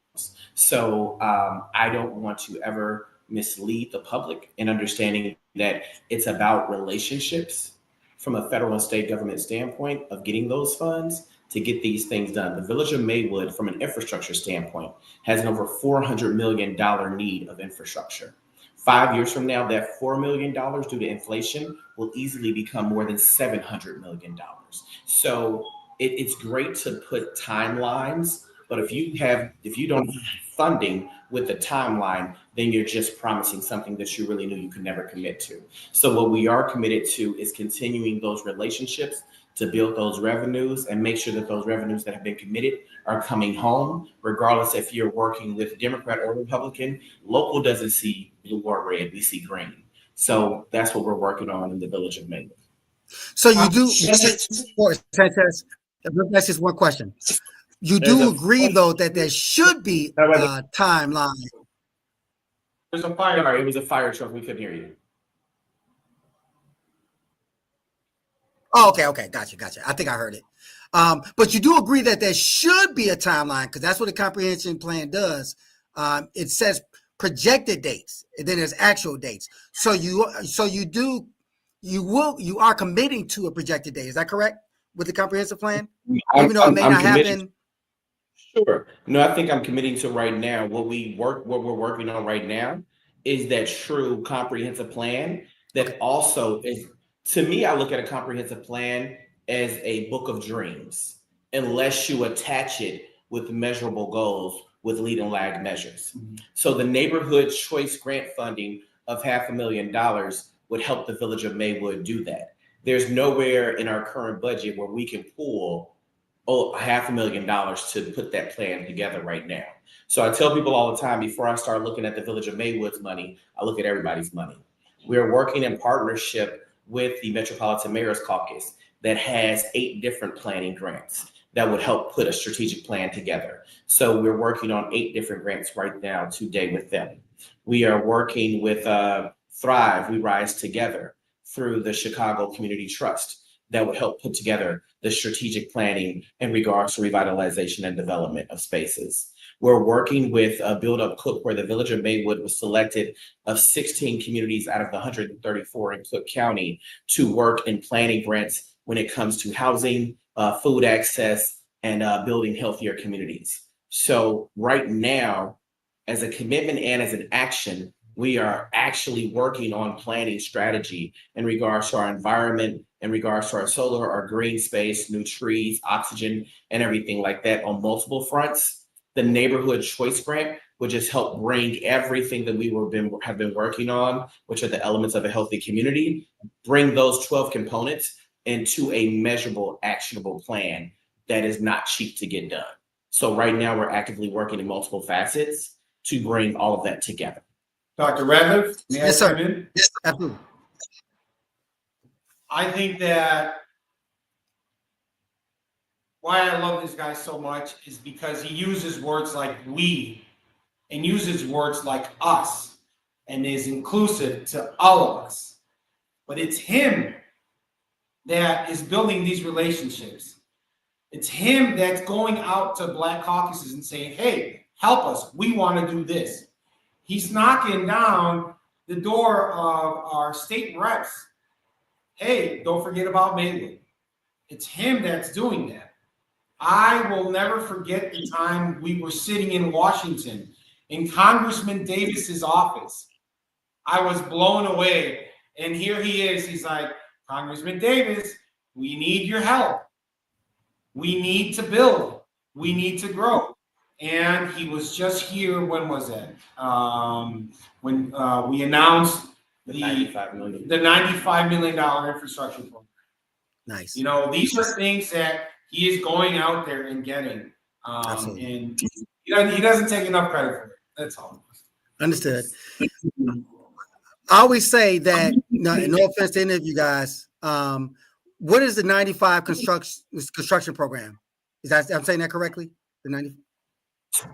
So I don't want to ever mislead the public in understanding that it's about relationships from a federal and state government standpoint of getting those funds to get these things done. The village of Maywood, from an infrastructure standpoint, has an over $400 million need of infrastructure. 5 years from now, that $4 million due to inflation will easily become more than $700 million. So it's great to put timelines, but if you don't have funding with the timeline, then you're just promising something that you really knew you could never commit to. So what we are committed to is continuing those relationships to build those revenues and make sure that those revenues that have been committed are coming home, regardless if you're working with Democrat or Republican. Local doesn't see blue or red, we see green. So that's what we're working on in the village of Maywood. So you do, Sanchez, that's just one question. You do agree, though, that there should be a timeline. There's a fire. Sorry, it was a fire truck. We couldn't hear you. Oh, okay. Gotcha. I think I heard it. But you do agree that there should be a timeline because that's what a comprehensive plan does. It says projected dates, and then there's actual dates. So you are committing to a projected date. Is that correct with the comprehensive plan? Even though it may not happen. Sure. No, I think I'm committing to right now. What we're working on right now is that true comprehensive plan that also is. To me, I look at a comprehensive plan as a book of dreams, unless you attach it with measurable goals with lead and lag measures. Mm-hmm. So the neighborhood choice grant funding of $500,000 would help the village of Maywood do that. There's nowhere in our current budget where we can pull $500,000 to put that plan together right now. So I tell people all the time, before I start looking at the village of Maywood's money, I look at everybody's money. We're working in partnership with the Metropolitan Mayor's Caucus that has 8 different planning grants that would help put a strategic plan together. So we're working on 8 different grants right now today with them. We are working with Thrive, We Rise Together through the Chicago Community Trust that would help put together the strategic planning in regards to revitalization and development of spaces. We're working with Build Up Cook, where the village of Maywood was selected of 16 communities out of the 134 in Cook County to work in planning grants when it comes to housing, food access, and building healthier communities. So right now, as a commitment and as an action, we are actually working on planning strategy in regards to our environment, in regards to our solar, our green space, new trees, oxygen, and everything like that on multiple fronts. The neighborhood choice grant would just help bring everything that have been working on, which are the elements of a healthy community, bring those 12 components into a measurable, actionable plan that is not cheap to get done. So right now we're actively working in multiple facets to bring all of that together. Dr. Ratiff, may Yes, I sir. come in? Yes, absolutely. I think that why I love this guy so much is because he uses words like we and uses words like us and is inclusive to all of us. But it's him that is building these relationships. It's him that's going out to Black caucuses and saying, hey, help us. We want to do this. He's knocking down the door of our state reps. Hey, don't forget about Maywood. It's him that's doing that. I will never forget the time we were sitting in Washington in Congressman Davis's office. I was blown away. And here he is. He's like, Congressman Davis, we need your help. We need to build. We need to grow. And he was just here. When was that? When we announced the $95 million infrastructure program. Nice. You know, these are things that he is going out there and getting. And he doesn't take enough credit for it. That's all. Understood. I always say that, no offense to any of you guys, what is the 95 construction program? Is that, I'm saying that correctly? The 90.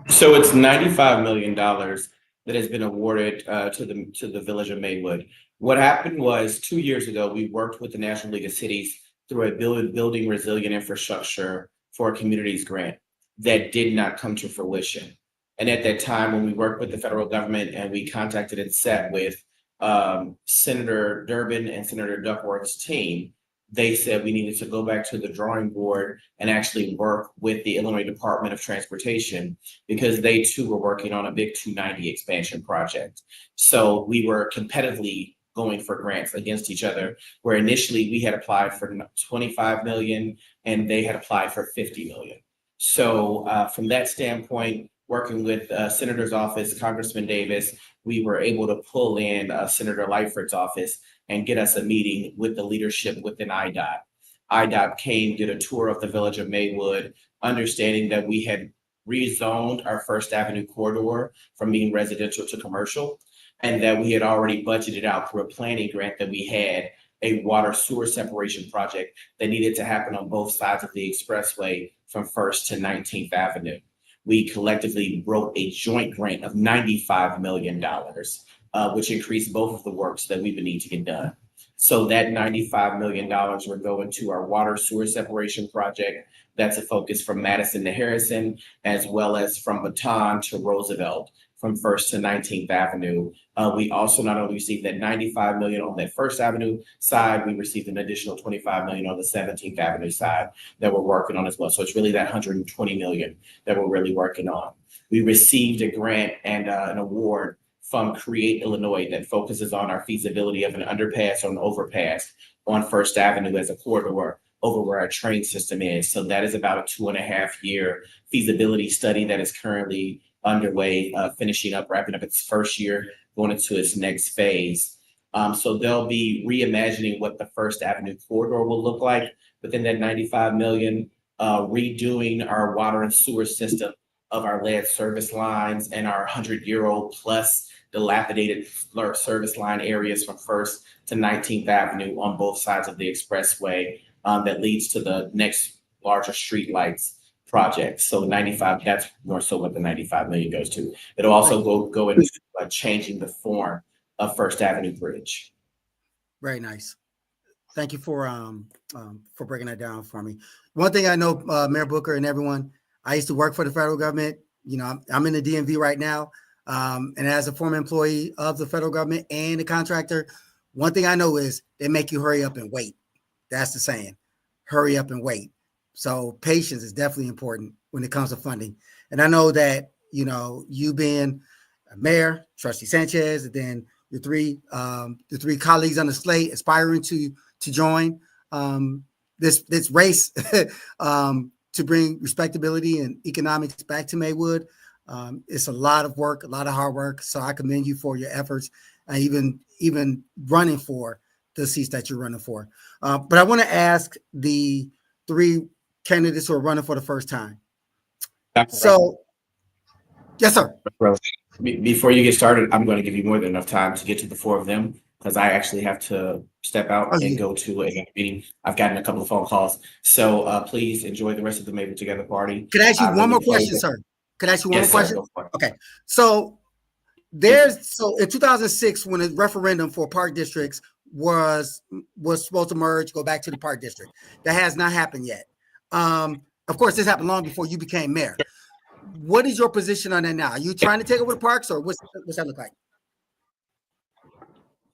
So it's $95 million that has been awarded to the village of Maywood. What happened was 2 years ago, we worked with the National League of Cities through a building resilient infrastructure for communities grant that did not come to fruition. And at that time, when we worked with the federal government and we contacted and sat with Senator Durbin and Senator Duckworth's team, they said we needed to go back to the drawing board and actually work with the Illinois Department of Transportation because they too were working on a big 290 expansion project. So we were competitively going for grants against each other, where initially we had applied for 25 million and they had applied for 50 million. So from that standpoint, working with Senator's office, Congressman Davis, we were able to pull in Senator Lightford's office and get us a meeting with the leadership within IDOT. IDOT came, did a tour of the village of Maywood, understanding that we had rezoned our First Avenue corridor from being residential to commercial, and that we had already budgeted out through a planning grant that we had a water sewer separation project that needed to happen on both sides of the expressway from First to 19th Avenue. We collectively wrote a joint grant of $95 million, which increased both of the works that we would need to get done. So that $95 million would go into our water sewer separation project. That's a focus from Madison to Harrison, as well as from Baton to Roosevelt, from First to 19th Avenue. We also not only received that $95 million on that First Avenue side, we received an additional $25 million on the 17th Avenue side that we're working on as well. So it's really that $120 million that we're really working on. We received a grant and an award from Create Illinois that focuses on our feasibility of an underpass or an overpass on First Avenue as a corridor over where our train system is. So that is about a 2.5-year feasibility study that is currently underway, finishing up, wrapping up its first year, going into its next phase. So they'll be reimagining what the First Avenue corridor will look like within that $95 million, redoing our water and sewer system of our lead service lines and our 100-year-old plus dilapidated service line areas from First to 19th Avenue on both sides of the expressway that leads to the next larger street lights project. So 95, that's more so what the 95 million goes to. It'll also go into changing the form of First Avenue Bridge. Very nice. Thank you for breaking that down for me. One thing I know, Mayor Booker and everyone, I used to work for the federal government. You know, I'm in the DMV right now. And as a former employee of the federal government and a contractor, one thing I know is they make you hurry up and wait. That's the saying, hurry up and wait. So patience is definitely important when it comes to funding. And I know that, you know, you being a mayor, Trustee Sanchez, and then the three colleagues on the slate aspiring to join this race to bring respectability and economics back to Maywood. It's a lot of work, a lot of hard work. So I commend you for your efforts, and even running for the seats that you're running for. But I want to ask the 3 candidates who are running for the first time. So, yes, sir. Before you get started, I'm going to give you more than enough time to get to the 4 of them because I actually have to step out and go to a meeting. I've gotten a couple of phone calls. So please enjoy the rest of the Maywood Together party. Could I ask you one more question, sir? Could I ask you one more question? Okay. So in 2006, when a referendum for park districts was supposed to merge, go back to the park district, that has not happened yet. Of course, this happened long before you became mayor. What is your position on that now? Are you trying to take over the parks, or what's that look like?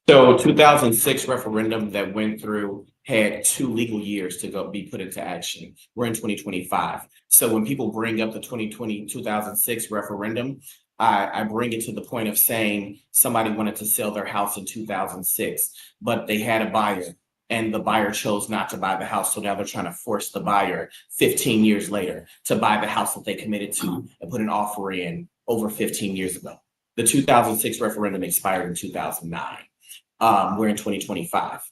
So 2006 referendum that went through had 2 legal years to be put into action. We're in 2025. So when people bring up the 2006 referendum, I bring it to the point of saying somebody wanted to sell their house in 2006, but they had a buyer and the buyer chose not to buy the house. So now they're trying to force the buyer 15 years later to buy the house that they committed to and put an offer in over 15 years ago. The 2006 referendum expired in 2009. We're in 2025.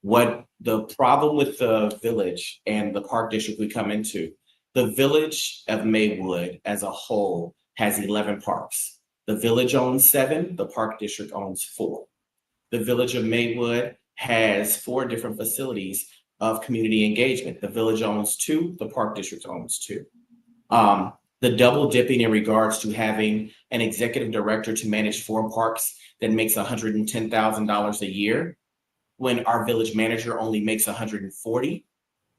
What the problem with the village and the park district we come into, the village of Maywood as a whole has 11 parks. The village owns 7, the park district owns 4. The village of Maywood has 4 different facilities of community engagement. The village owns 2, the park district owns 2. The double dipping in regards to having an executive director to manage 4 parks that makes $110,000 a year when our village manager only makes $140,000,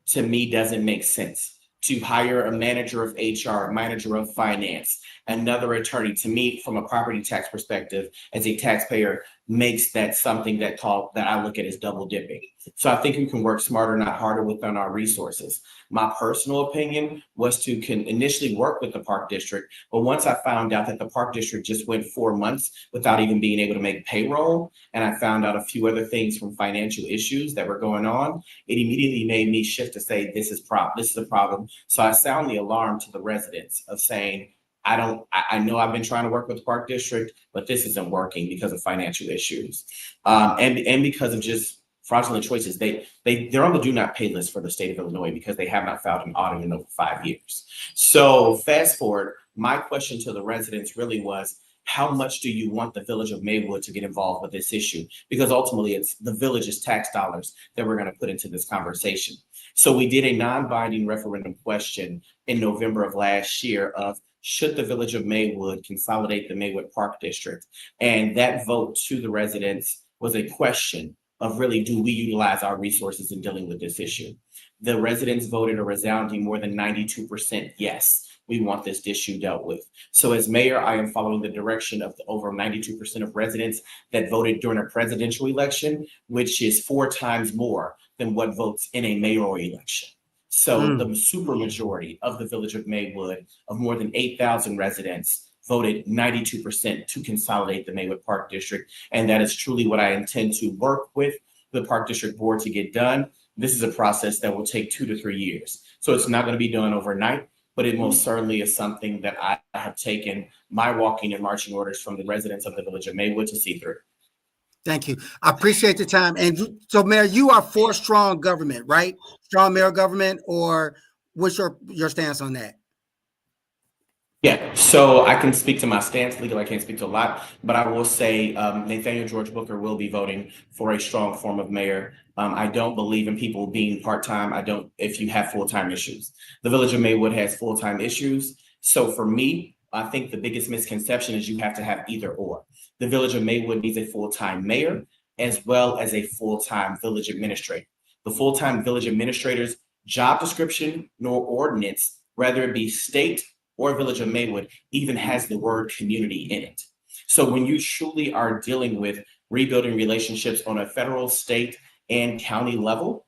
to me doesn't make sense. To hire a manager of HR, manager of finance, another attorney, to me, from a property tax perspective, as a taxpayer, makes that something that I look at as double dipping. So I think we can work smarter, not harder within our resources. My personal opinion was to initially work with the park district, but once I found out that the park district just went 4 months without even being able to make payroll, and I found out a few other things from financial issues that were going on, it immediately made me shift to say, this is a problem. So I sound the alarm to the residents of saying, I know I've been trying to work with the park district, but this isn't working because of financial issues. And because of just fraudulent choices. They're on the do not pay list for the state of Illinois because they have not filed an audit in over 5 years. So fast forward, my question to the residents really was, how much do you want the village of Maywood to get involved with this issue? Because ultimately it's the village's tax dollars that we're going to put into this conversation. So we did a non-binding referendum question in November of last year of, should the village of Maywood consolidate the Maywood Park District? And that vote to the residents was a question of really, do we utilize our resources in dealing with this issue? The residents voted a resounding more than 92% yes, we want this issue dealt with. So as mayor, I am following the direction of the over 92% of residents that voted during a presidential election, which is 4 times more than what votes in a mayoral election. So the super majority of the village of Maywood, of more than 8,000 residents, voted 92% to consolidate the Maywood Park District. And that is truly what I intend to work with the Park District Board to get done. This is a process that will take 2 to 3 years. So it's not going to be done overnight, but it most certainly is something that I have taken my walking and marching orders from the residents of the village of Maywood to see through. Thank you. I appreciate the time. And so, Mayor, you are for strong government, right? Strong mayor government, or what's your stance on that? Yeah, so I can speak to my stance legal. I can't speak to a lot, but I will say Nathaniel George Booker will be voting for a strong form of mayor. I don't believe in people being part-time. If you have full-time issues. The village of Maywood has full-time issues. So for me, I think the biggest misconception is you have to have either or. The village of Maywood needs a full-time mayor as well as a full-time village administrator. The full-time village administrator's job description nor ordinance, whether it be state or village of Maywood, even has the word community in it. So when you truly are dealing with rebuilding relationships on a federal, state, and county level,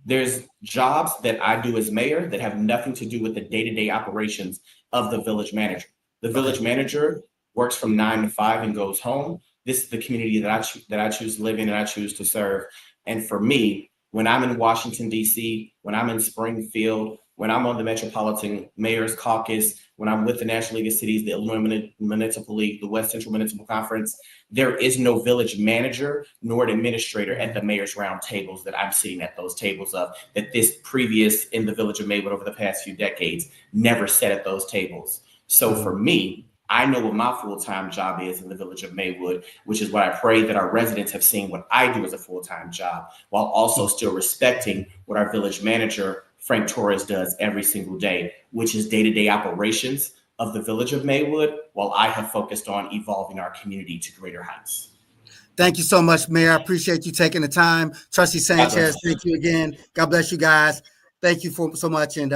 there's jobs that I do as mayor that have nothing to do with the day-to-day operations of the village manager. The village manager works from 9 to 5 and goes home. This is the community that I choose to live in and I choose to serve. And for me, when I'm in Washington, D.C., when I'm in Springfield, when I'm on the Metropolitan Mayor's Caucus, when I'm with the National League of Cities, the Illinois Municipal League, the West Central Municipal Conference, there is no village manager nor an administrator at the mayor's round tables that I'm sitting at those tables of, that this previous in the village of Maywood over the past few decades never sat at those tables. So for me, I know what my full-time job is in the village of Maywood, which is what I pray that our residents have seen what I do as a full-time job, while also still respecting what our village manager, Frank Torres, does every single day, which is day-to-day operations of the village of Maywood, while I have focused on evolving our community to greater heights. Thank you so much, Mayor. I appreciate you taking the time. Trustee Sanchez, thank you again. God bless you guys. Thank you so much, and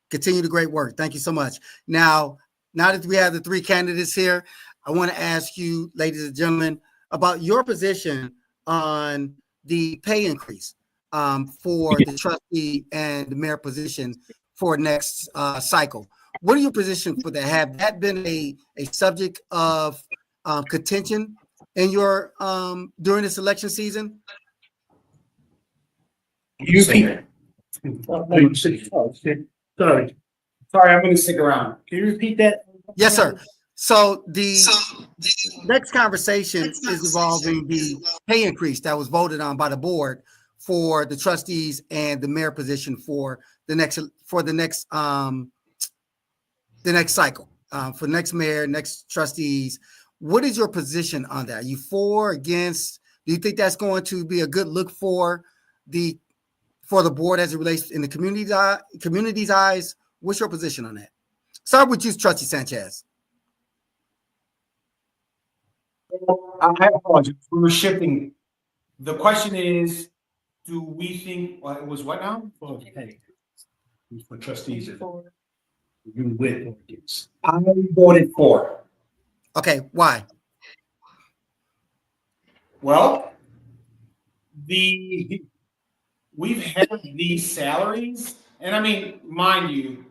continue the great work. Thank you so much. Now that we have the three candidates here, I want to ask you, ladies and gentlemen, about your position on the pay increase for the trustee and the mayor position for next cycle. What are your position for that? Have that been a subject of contention in your during this election season? You repeat. Sorry, I'm going to stick around. Can you repeat that? Yes, sir. So the next conversation is involving the pay increase that was voted on by the board for the trustees and the mayor position for the next cycle, for next mayor, next trustees. What is your position on that? Are you for, against? Do you think that's going to be a good look for the board as it relates in the community's eyes? What's your position on that? Start with you, Trustee Sanchez. I apologize. We were shifting. The question is, do we think it was what now? For trustees. You with or against? I voted for. Okay, why? Well, we've had these salaries, and I mean, mind you,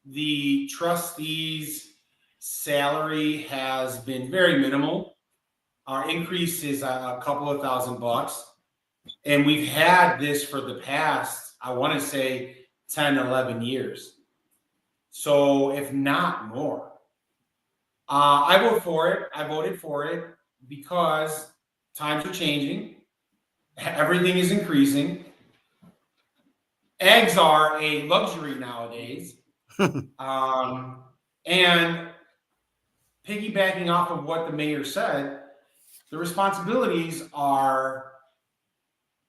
the trustees' salary has been very minimal. Our increase is a couple of $1,000, and we've had this for the past, I want to say, 10, 11 years. So if not more. I voted for it because times are changing. Everything is increasing. Eggs are a luxury nowadays. And piggybacking off of what the mayor said, the responsibilities are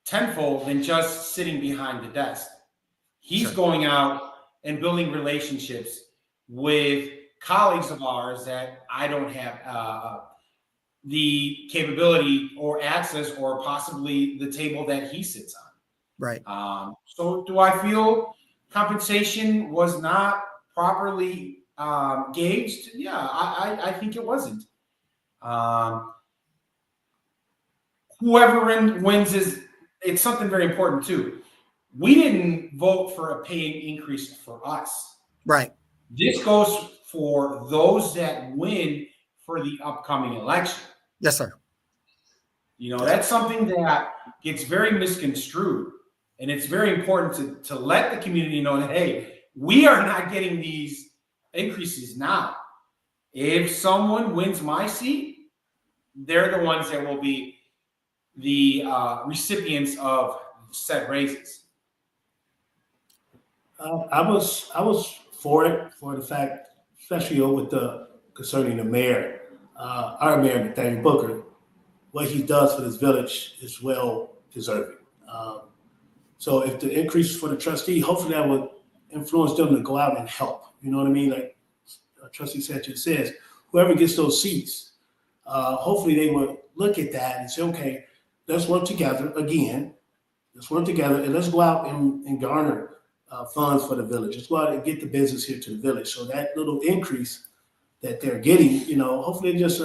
tenfold than just sitting behind the desk. He's going out and building relationships with colleagues of ours that I don't have the capability or access or possibly the table that he sits on. Right. So do I feel compensation was not properly gauged? Yeah, I think it wasn't. Whoever wins it's something very important too. We didn't vote for a pay increase for us. Right. This goes for those that win for the upcoming election. Yes, sir. You know, that's something that gets very misconstrued. And it's very important to let the community know that, hey, we are not getting these increases now. If someone wins my seat, they're the ones that will be the recipients of said raises. I was for it, for the fact, especially concerning the mayor, our mayor, Nathaniel Booker, what he does for this village is well deserving. So if the increase for the trustee, hopefully that would influence them to go out and help. You know what I mean? Like Trustee Sanchez says, whoever gets those seats, hopefully they would look at that and say, okay, let's work together again. Let's work together and let's go out and garner funds for the village. Let's go out and get the business here to the village. So that little increase that they're getting, you know, hopefully just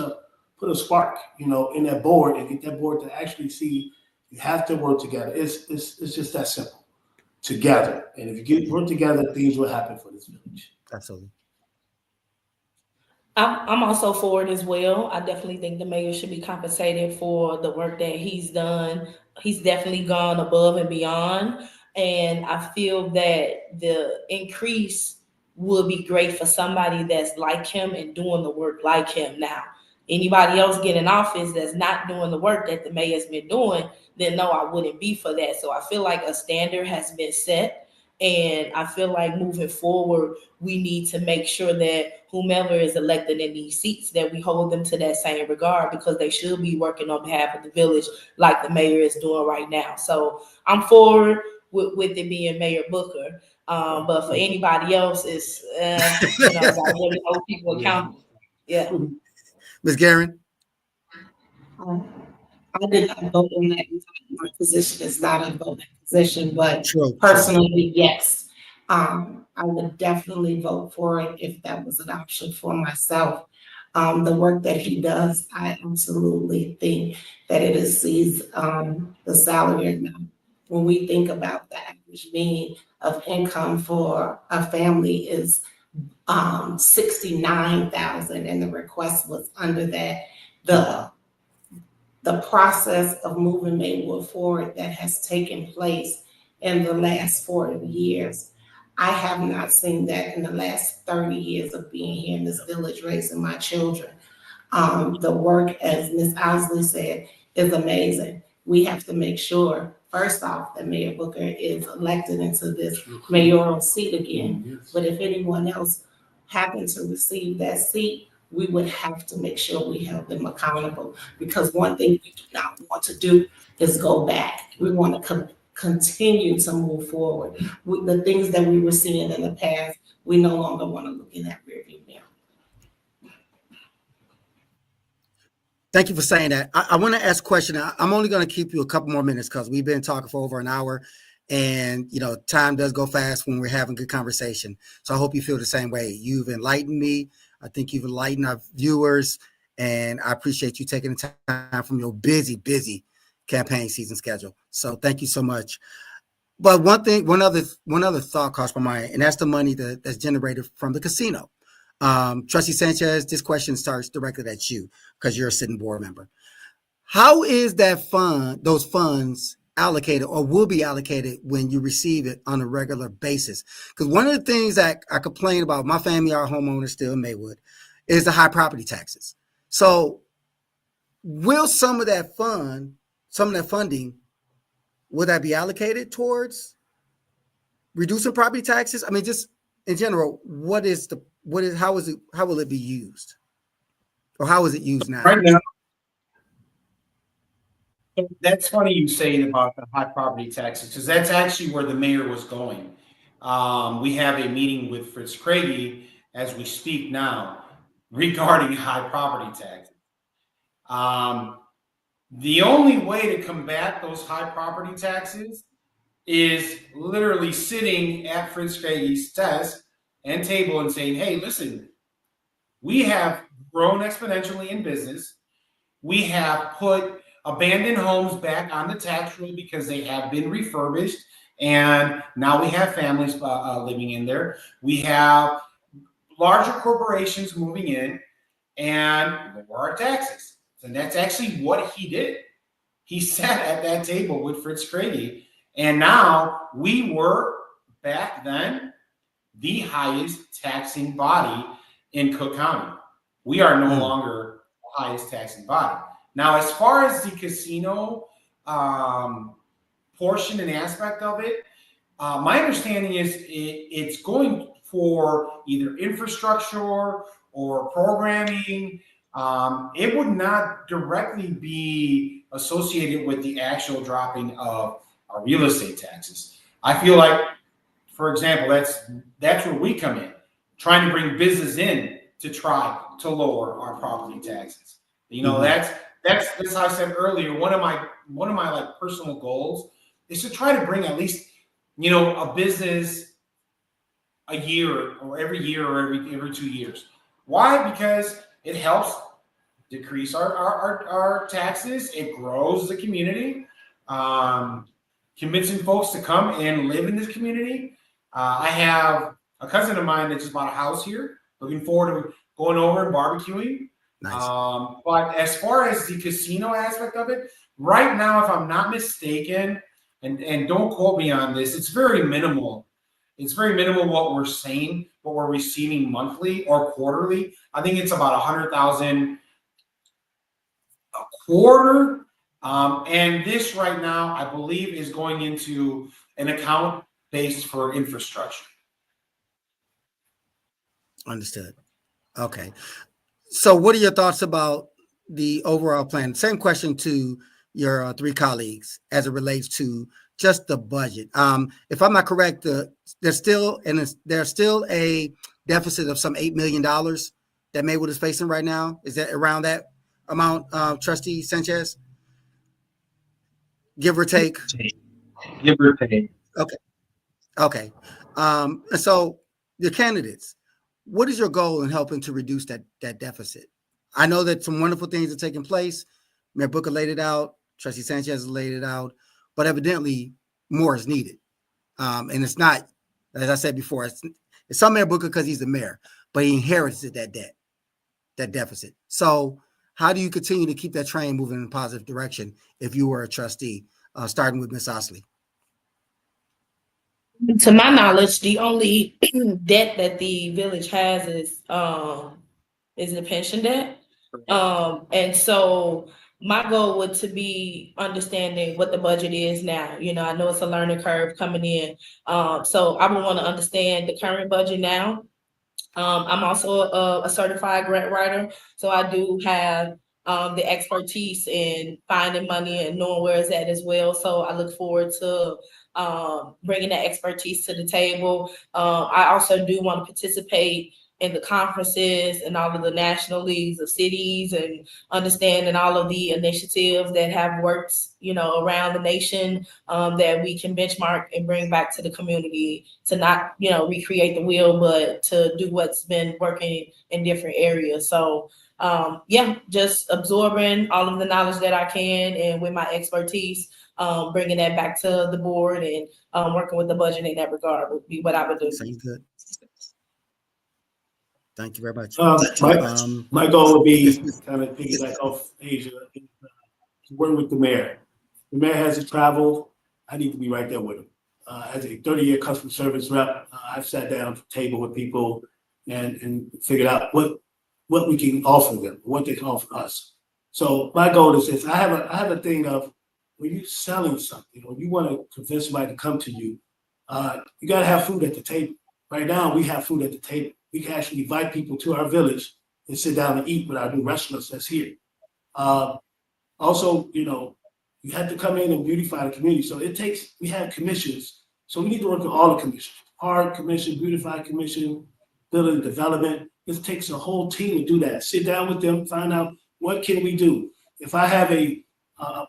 put a spark, you know, in that board and get that board to actually see you have to work together. It's just that simple. Together. And if you work together, things will happen for this village. Absolutely. I'm also for it as well. I definitely think the mayor should be compensated for the work that he's done. He's definitely gone above and beyond. And I feel that the increase would be great for somebody that's like him and doing the work like him. Now, anybody else get in office that's not doing the work that the mayor's been doing, then no, I wouldn't be for that. So I feel like a standard has been set. And I feel like moving forward, we need to make sure that whomever is elected in these seats, that we hold them to that same regard, because they should be working on behalf of the village like the mayor is doing right now. So I'm forward with it being Mayor Booker. But for anybody else, it's, gotta really hold people accountable. Yeah. Ms. Guerin? I did not vote on that. My position is not a voting position, but True. personally, yes. I would definitely vote for it if that was an option for myself. The work that he does, I absolutely think that it exceeds the salary amount. When we think about the average mean of income for a family is 69,000, and the request was under that. The process of moving Maywood forward that has taken place in the last 40 years, I have not seen that in the last 30 years of being here in this village, raising my children. The work, as Ms. Osley said, is amazing. We have to make sure, first off, that Mayor Booker is elected into this mayoral seat again. But if anyone else happened to receive that seat, we would have to make sure we held them accountable. Because one thing we do not want to do is go back. We want to continue to move forward. The things that we were seeing in the past, we no longer want to look in that rearview mirror. Thank you for saying that. I want to ask a question. I'm only going to keep you a couple more minutes because we've been talking for over an hour, and time does go fast when we're having good conversation. So I hope you feel the same way. You've enlightened me. I think you've enlightened our viewers, and I appreciate you taking the time from your busy campaign season schedule. So thank you so much. But one other thought crossed my mind, and that's the money that's generated from the casino. Trustee Sanchez, this question starts directed at you because you're a sitting board member. How is those funds allocated or will be allocated when you receive it on a regular basis? Because one of the things that I complain about, my family are homeowners still in Maywood, is the high property taxes. So will some of that funding, will that be allocated towards reducing property taxes? I mean, just in general, how will it be used? Or how is it used now? Right now, that's funny you say about the high property taxes, because that's actually where the mayor was going. We have a meeting with Fritz Craigie as we speak now regarding high property taxes. The only way to combat those high property taxes is literally sitting at Fritz Craigie's desk and table and saying, hey, listen, we have grown exponentially in business. We have put abandoned homes back on the tax roll because they have been refurbished, and now we have families living in there. We have larger corporations moving in, and lower our taxes. And that's actually what he did. He sat at that table with Fritz Craigie, and now we were, back then, the highest taxing body in Cook County. We are no longer the highest taxing body. Now, as far as the casino portion and aspect of it, my understanding is it's going for either infrastructure or programming. It would not directly be associated with the actual dropping of our real estate taxes. I feel like, for example, that's where we come in, trying to bring business in to try to lower our property taxes. That's how I said earlier. One of my like personal goals is to try to bring at least a business a year or every 2 years. Why? Because it helps decrease our taxes. It grows the community, convincing folks to come and live in this community. I have a cousin of mine that just bought a house here. Looking forward to going over and barbecuing. Nice. But as far as the casino aspect of it, right now, if I'm not mistaken, and don't quote me on this, it's very minimal. It's very minimal what we're saying, what we're receiving monthly or quarterly. I think it's about 100,000 a quarter. And this right now, I believe, is going into an account based for infrastructure. Understood. Okay. So what are your thoughts about the overall plan? Same question to your three colleagues as it relates to just the budget. If I'm not correct, there's still a deficit of some $8 million that Maywood is facing right now. Is that around that amount, Trustee Sanchez? Give or take? Give or take. Okay. And so the candidates, what is your goal in helping to reduce that deficit? I know that some wonderful things are taking place. Mayor Booker laid it out. Trustee Sanchez laid it out. But evidently, more is needed. And it's not, as I said before, it's on Mayor Booker because he's the mayor, but he inherited that deficit. So how do you continue to keep that train moving in a positive direction if you were a trustee, starting with Ms. Osley? To my knowledge, the only debt that the village has is the pension debt. And so my goal would to be understanding what the budget is now. You know, I know it's a learning curve coming in. So I would want to understand the current budget now. I'm also a certified grant writer, so I do have the expertise in finding money and knowing where it's at as well. So I look forward to bringing that expertise to the table. I also do want to participate in the conferences and all of the national leagues of cities and understanding all of the initiatives that have worked, you know, around the nation, that we can benchmark and bring back to the community to not, you know, recreate the wheel, but to do what's been working in different areas. So just absorbing all of the knowledge that I can and with my expertise, bringing that back to the board and working with the budget in that regard would be what I would do. Sounds good. Thank you very much. My goal would be kind of piggyback off Asia, to work with the mayor. The mayor has to travel. I need to be right there with him. As a 30-year customer service rep, I've sat down at the table with people and figured out what we can offer them, what they can offer us. So my goal is this: I have a thing of when you're selling something or you want to convince somebody to come to you, you got to have food at the table. Right now, we have food at the table. We can actually invite people to our village and sit down and eat with our new restaurants that's here. Also, you know, you have to come in and beautify the community. So we have commissions. So we need to work with all the commissions: Art Commission, Beautify Commission, Building Development. It takes a whole team to do that. Sit down with them, find out what can we do. If I have a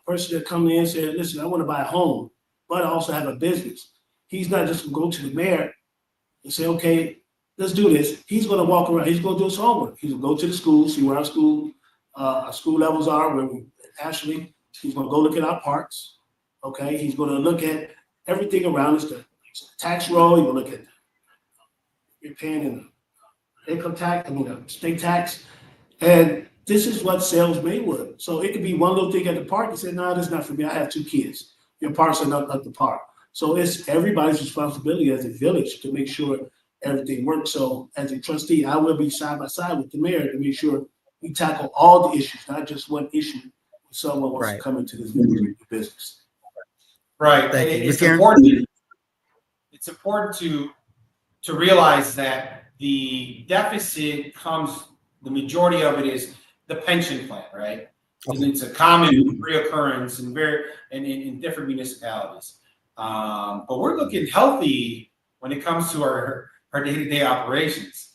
person that come in and say, listen, I want to buy a home, but I also have a business. He's not just going to go to the mayor and say, okay, let's do this. He's going to walk around. He's going to do his homework. He's going to go to the school, see where our school levels are, where we actually, he's going to go look at our parks. Okay. He's going to look at everything around us, the tax roll. He's going to look at you're paying in the income tax, the state tax. And this is what sells Maywood. So it could be one little thing at the park and say, no, that's not for me. I have 2 kids. Your parks are not at the park. So it's everybody's responsibility as a village to make sure everything works. So as a trustee, I will be side by side with the mayor to make sure we tackle all the issues, not just one issue when someone wants to come into this business. Right. It's important. It's important to realize that the deficit the majority of it is the pension plan, right? And it's a common reoccurrence in different municipalities. But we're looking healthy when it comes to our day-to-day operations.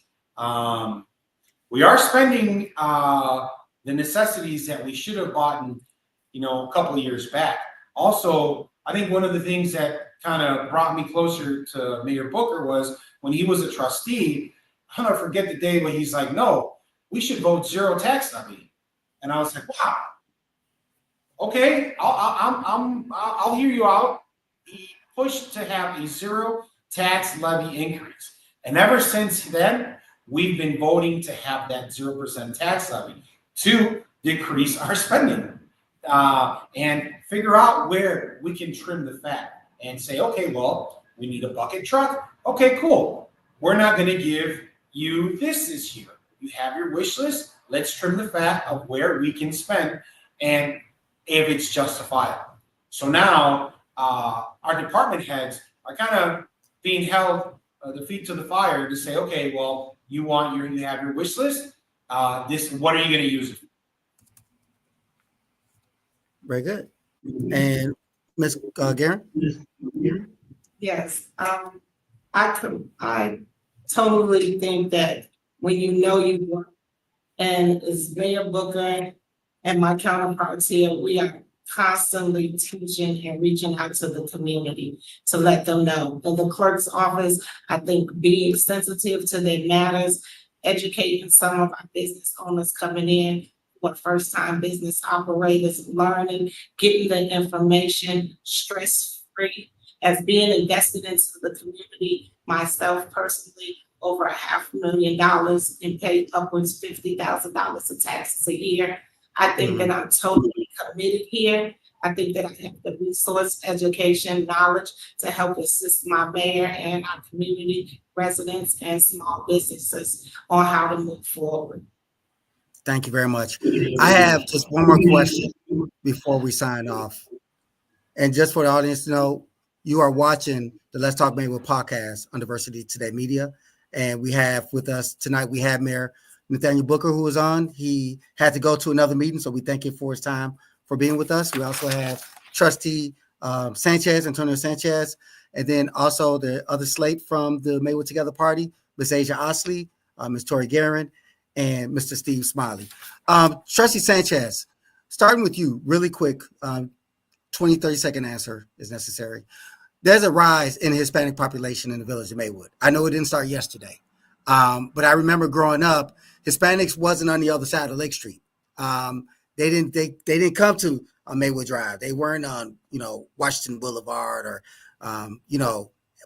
We are spending the necessities that we should have bought a couple of years back. Also, I think one of the things that kind of brought me closer to Mayor Booker was when he was a trustee. I'll never forget the day when he's like, no, we should vote zero tax levy. And I was like, wow, okay, I'll hear you out. He pushed to have a zero tax levy increase. And ever since then, we've been voting to have that 0% tax levy to decrease our spending. and figure out where we can trim the fat and say, okay, well, we need a bucket truck. Okay, cool. We're not going to give you this year. You have your wish list. Let's trim the fat of where we can spend and if it's justifiable. So now our department heads are kind of being held the feet to the fire to say, okay, well, you have your wish list. What are you going to use it for? Very good. And Ms. Guerin? Yes, I totally think that when you know you work, and as Mayor Booker and my counterparts here, we are constantly teaching and reaching out to the community to let them know. In the clerk's office, I think being sensitive to their matters, educating some of our business owners coming in, what first-time business operators, learning, getting the information stress-free, as being invested into the community, myself personally, over $500,000 and paid upwards $50,000 of taxes a year. I think that I'm totally committed here. I think that I have the resource, education, knowledge to help assist my mayor and our community residents and small businesses on how to move forward. Thank you very much. I have just one more question before we sign off. And just for the audience to know, you are watching the Let's Talk Maywood podcast on Diversity Today Media. And we have with us tonight, we have Mayor Nathaniel Booker, who was on. He had to go to another meeting, so we thank him for his time for being with us. We also have Trustee Sanchez, Antonio Sanchez, and then also the other slate from the Maywood Together Party, Ms. Asia Osley, Ms. Tori Guerin, and Mr. Steve Smiley. Trustee Sanchez, starting with you really quick, 20, 30-second answer is necessary. There's a rise in the Hispanic population in the village of Maywood. I know it didn't start yesterday, but I remember growing up, Hispanics wasn't on the other side of Lake Street. They didn't come to Maywood Drive. They weren't on, Washington Boulevard or,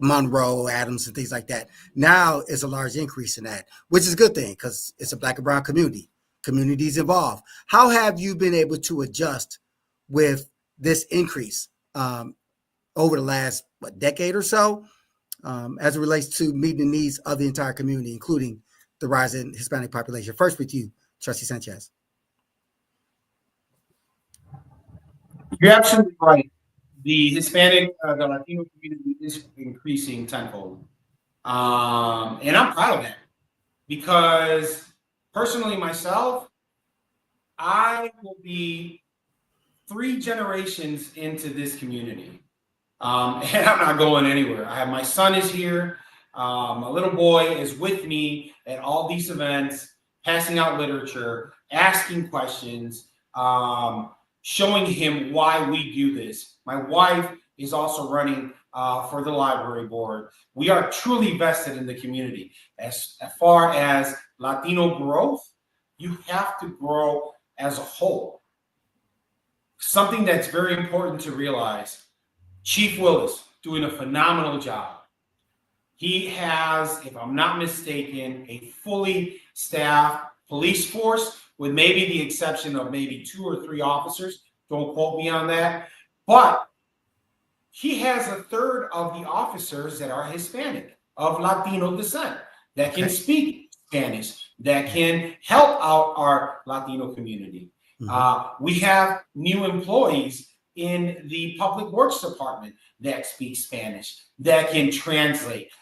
Monroe, Adams, and things like that. Now it's a large increase in that, which is a good thing because it's a Black and brown community. Communities involved. How have you been able to adjust with this increase over the last decade or so, as it relates to meeting the needs of the entire community, including the rise in Hispanic population? First with you, Trustee Sanchez. You're absolutely right. The Hispanic, the Latino community is increasing tenfold. And I'm proud of that because personally myself, I will be 3 generations into this community. And I'm not going anywhere. I have my son is here. My little boy is with me at all these events, passing out literature, asking questions, showing him why we do this. My wife is also running for the library board. We are truly vested in the community. As far as Latino growth, you have to grow as a whole. Something that's very important to realize, Chief Willis doing a phenomenal job. He has, if I'm not mistaken, a fully staffed police force with maybe the exception of maybe 2 or 3 officers. Don't quote me on that. But he has 1/3 of the officers that are Hispanic, of Latino descent, that can speak Spanish, that can help out our Latino community. We have new employees in the public works department that speak Spanish, that can translate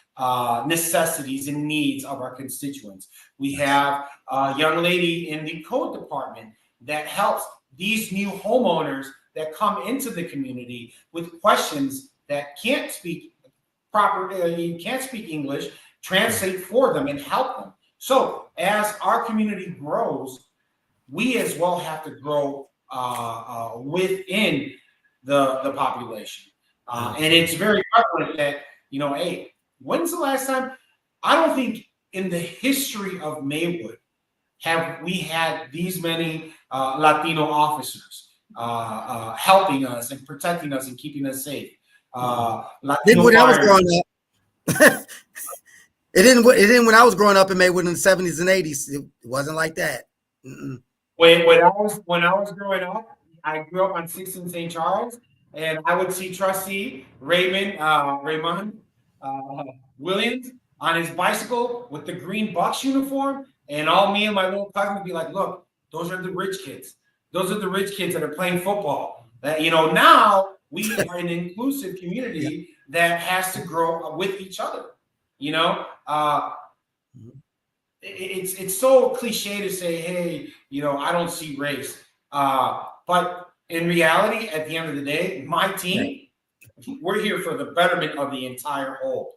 necessities and needs of our constituents. We have a young lady in the code department that helps these new homeowners that come into the community with questions that can't speak English, translate for them and help them. So as our community grows, we as well have to grow within the population. And it's very prevalent that, hey, when's the last time? I don't think in the history of Maywood have we had these many Latino officers helping us and protecting us and keeping us safe. Latino When I was growing up, it didn't when I was growing up in Maywood in the 70s and 80s. It wasn't like that. When I was growing up, I grew up on 6th and St. Charles, and I would see Trustee Raymond Williams on his bicycle with the green Bucks uniform, and all me and my little cousin would be like, "Look, those are the rich kids. Those are the rich kids that are playing football." That now we are an inclusive community that has to grow with each other. It's so cliche to say, "Hey, I don't see race," but in reality, at the end of the day, my team, we're here for the betterment of the entire whole.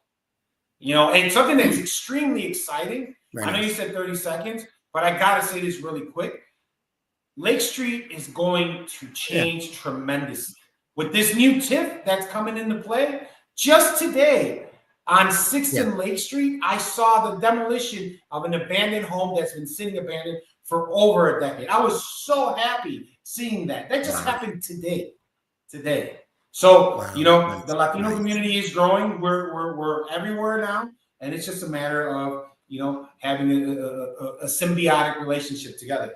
And something that's extremely exciting. I know you said 30 seconds, but I gotta say this really quick. Lake Street is going to change tremendously with this new TIF that's coming into play. Just today on 6th and Lake Street, I saw the demolition of an abandoned home that's been sitting abandoned for over a decade. I was so happy seeing that. That just happened today. So, the Latino community is growing. We're everywhere now, and it's just a matter of having a symbiotic relationship together.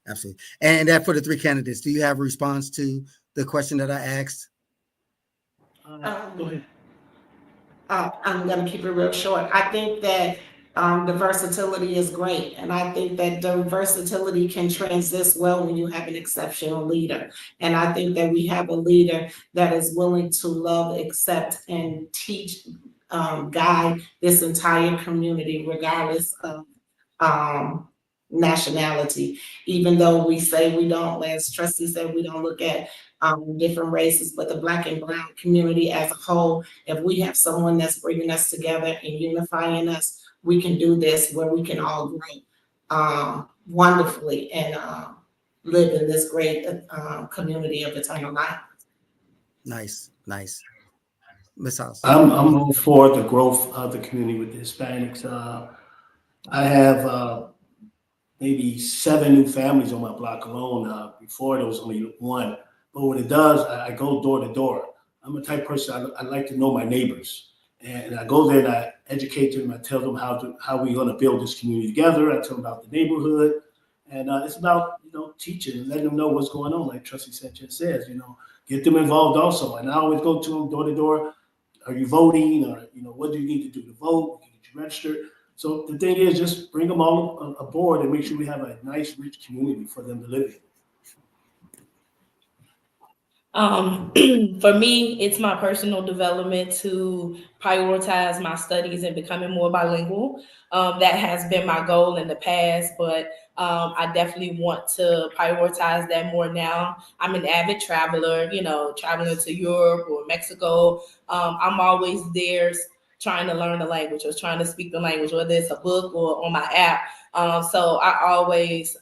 Absolutely. And that for the three candidates, do you have a response to the question that I asked? Go ahead. I'm going to keep it real short. I think that the versatility is great. And I think that the versatility can transist well when you have an exceptional leader. And I think that we have a leader that is willing to love, accept, and teach, guide this entire community, regardless of nationality. Even though we say we don't, as Trustee said, we don't look at different races, but the Black and brown community as a whole, if we have someone that's bringing us together and unifying us, we can do this where we can all grow wonderfully and live in this great community of eternal life. Nice. Ms. House. I'm all for the growth of the community with the Hispanics. I have maybe 7 new families on my block alone. Before there was only 1. But what it does, I go door to door. I'm a type of person, I like to know my neighbors. And I go there and I educate them. I tell them how we're going to build this community together. I tell them about the neighborhood. And it's about, teaching and letting them know what's going on. Like Trustee Sanchez says, get them involved also. And I always go to them door to door. Are you voting? Or, what do you need to do to vote? Get you registered. So the thing is, just bring them all aboard and make sure we have a nice, rich community for them to live in. For me, it's my personal development to prioritize my studies and becoming more bilingual. That has been my goal in the past, but I definitely want to prioritize that more now. I'm an avid traveler, traveling to Europe or Mexico. I'm always there trying to learn the language or trying to speak the language, whether it's a book or on my app. So I always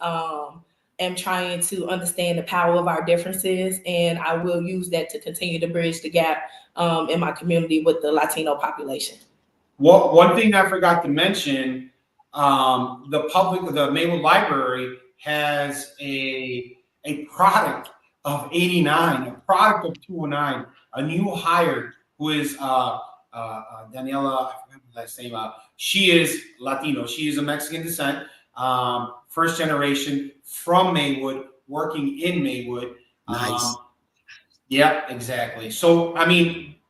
am trying to understand the power of our differences, and I will use that to continue to bridge the gap in my community with the Latino population. Well, one thing I forgot to mention, the Maywood Library has a product of 89, a product of 209, a new hire who is Daniela, I remember that name. She is Latino. She is of Mexican descent, first generation from Maywood, working in Maywood. Nice. Yeah, exactly. So,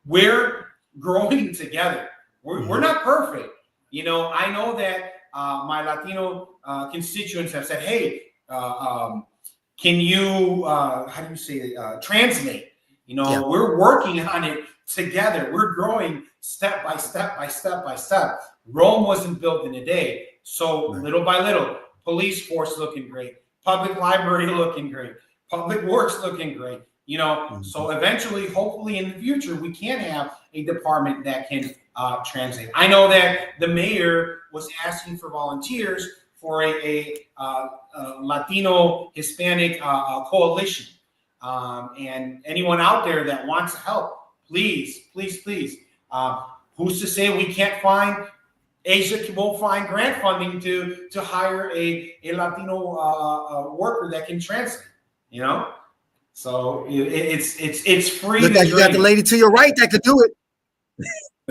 we're growing together. We're not perfect. I know that my Latino constituents have said, "Hey, can you, how do you say it, translate?" We're working on it together. We're growing step by step by step by step. Rome wasn't built in a day. So little by little, police force looking great, public library looking great, public works looking great. So eventually, hopefully in the future, we can have a department that can translate. I know that the mayor was asking for volunteers for a Latino Hispanic coalition. And anyone out there that wants to help, please. Who's to say we can't find, Asia won't find grant funding to hire a Latino worker that can translate, So it's free. Look like you got the lady to your right that could do it.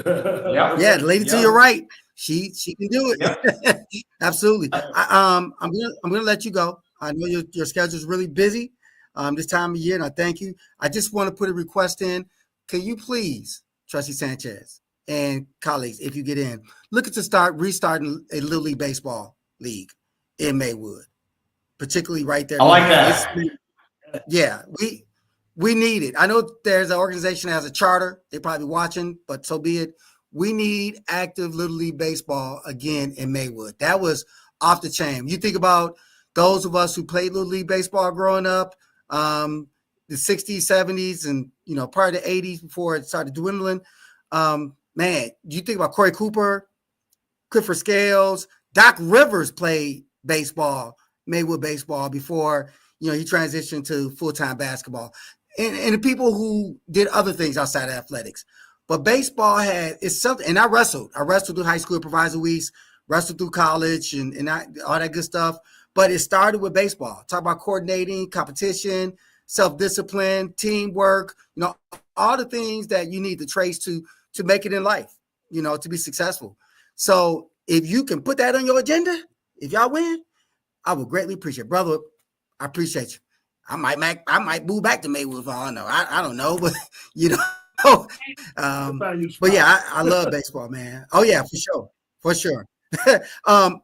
Yeah, the lady to your right. She can do it. Absolutely. I'm gonna let you go. I know your schedule is really busy. this time of year, and I thank you. I just want to put a request in. Can you please, Trustee Sanchez and colleagues, if you get in, look at restarting a Little League Baseball league in Maywood, particularly right there. I like that. Yeah, we need it. I know there's an organization that has a charter. They're probably watching, but so be it. We need active Little League Baseball again in Maywood. That was off the chain. You think about those of us who played Little League Baseball growing up, the 60s, 70s, and part of the 80s before it started dwindling. Man, you think about Corey Cooper, Clifford Scales, Doc Rivers played baseball, Maywood baseball, before he transitioned to full-time basketball, and the people who did other things outside of athletics. But baseball it's something, and I wrestled through high school at Proviso East, wrestled through college, and all that good stuff. But it started with baseball. Talk about coordinating, competition, self-discipline, teamwork, all the things that you need to trace to make it in life, to be successful. So if you can put that on your agenda, if y'all win, I would greatly appreciate it. Brother, I appreciate you. I might move back to Maywood for all I know. I don't know, but but yeah, I love baseball, man. Oh yeah, for sure.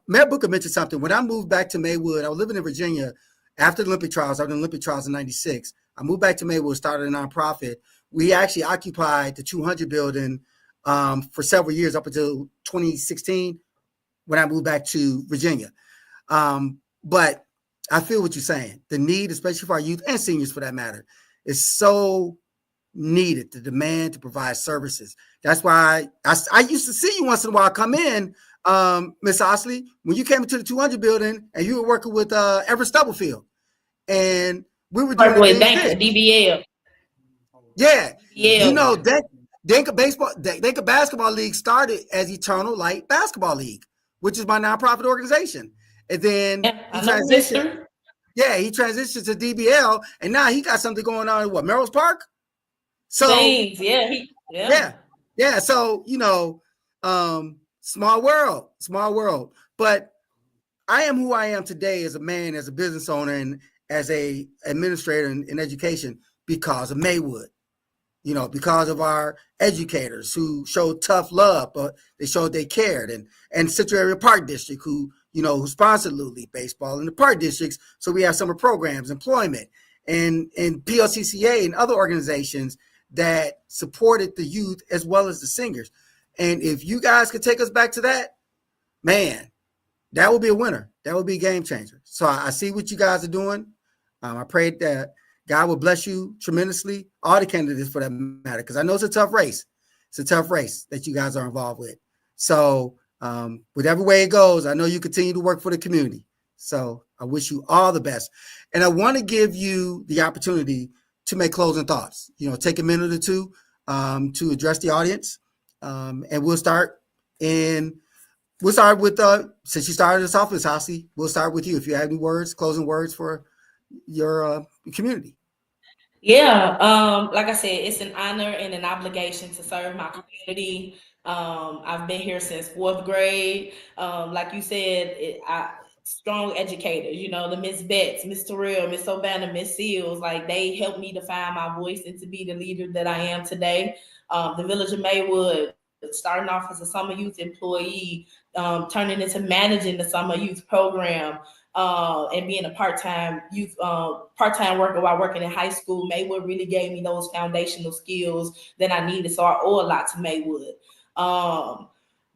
Mayor Booker mentioned something. When I moved back to Maywood, I was living in Virginia after the Olympic trials. I was in the Olympic trials in '96. I moved back to Maywood, started a nonprofit. We actually occupied the 200 building for several years up until 2016 when I moved back to Virginia. But I feel what you're saying. The need, especially for our youth and seniors for that matter, is so needed, the demand to provide services. That's why I used to see you once in a while come in, Miss Osley, when you came into the 200 building and you were working with Everett Stubblefield. And we were doing DBL. Yeah. Yeah. Denka Basketball League started as Eternal Light Basketball League, which is my nonprofit organization. And then he transitioned. Yeah, he transitioned to DBL, and now he got something going on in Melrose Park. So yeah. So small world. But I am who I am today as a man, as a business owner, and as a administrator in education because of Maywood. Because of our educators who showed tough love, but they showed they cared, and Central Area Park District who sponsored Little League Baseball in the park districts. So we have summer programs, employment, and PLCCA and other organizations that supported the youth as well as the singers. And if you guys could take us back to that, man, that would be a winner. That would be a game changer. So I see what you guys are doing. I pray that God will bless you tremendously, all the candidates for that matter, because I know it's a tough race. It's a tough race that you guys are involved with. So whatever way it goes, I know you continue to work for the community. So I wish you all the best. And I want to give you the opportunity to make closing thoughts. Take a minute or two to address the audience. And we'll start with, since you started us off, Ms. Hossie, we'll start with you. If you have any closing words for your community. Yeah, like I said, it's an honor and an obligation to serve my community. I've been here since 4th grade. Like you said, strong educators, the Miss Betts, Miss Terrell, Miss O'Banner, Miss Seals, like they helped me to find my voice and to be the leader that I am today. The Village of Maywood, starting off as a summer youth employee, turning into managing the summer youth program, and being a part-time worker while working in high school. Maywood really gave me those foundational skills that I needed. So I owe a lot to Maywood.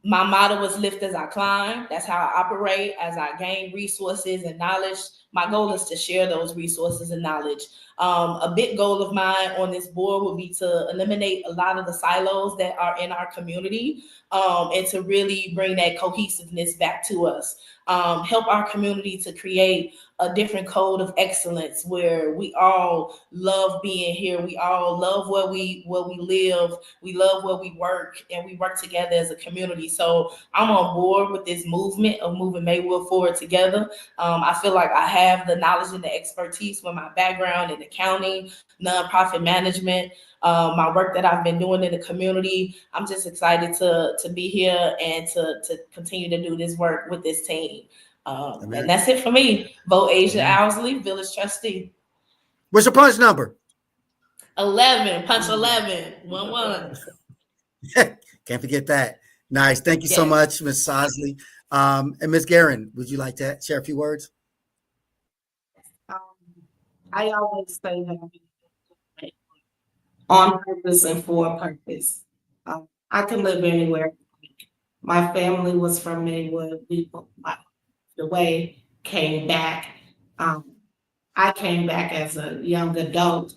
My motto was lift as I climb. That's how I operate. As I gain resources and knowledge, my goal is to share those resources and knowledge. A big goal of mine on this board would be to eliminate a lot of the silos that are in our community, and to really bring that cohesiveness back to us. Help our community to create a different code of excellence where we all love being here. We all love where we live. We love where we work, and we work together as a community. So I'm on board with this movement of moving Maywood forward together. I feel like I have the knowledge and the expertise with my background in accounting, nonprofit management, my work that I've been doing in the community. I'm just excited to be here and to continue to do this work with this team. And that's it for me. Vote Asia Owsley, Village Trustee. What's your punch number? 11, punch 11, 1-1. Can't forget that. Nice. Thank you so Yes. much, Ms. Sosley. And Ms. Guerin, would you like to share a few words? Um, I always say that on purpose and for a purpose. I can live anywhere. My family was from Maywood. The way came back. I came back as a young adult.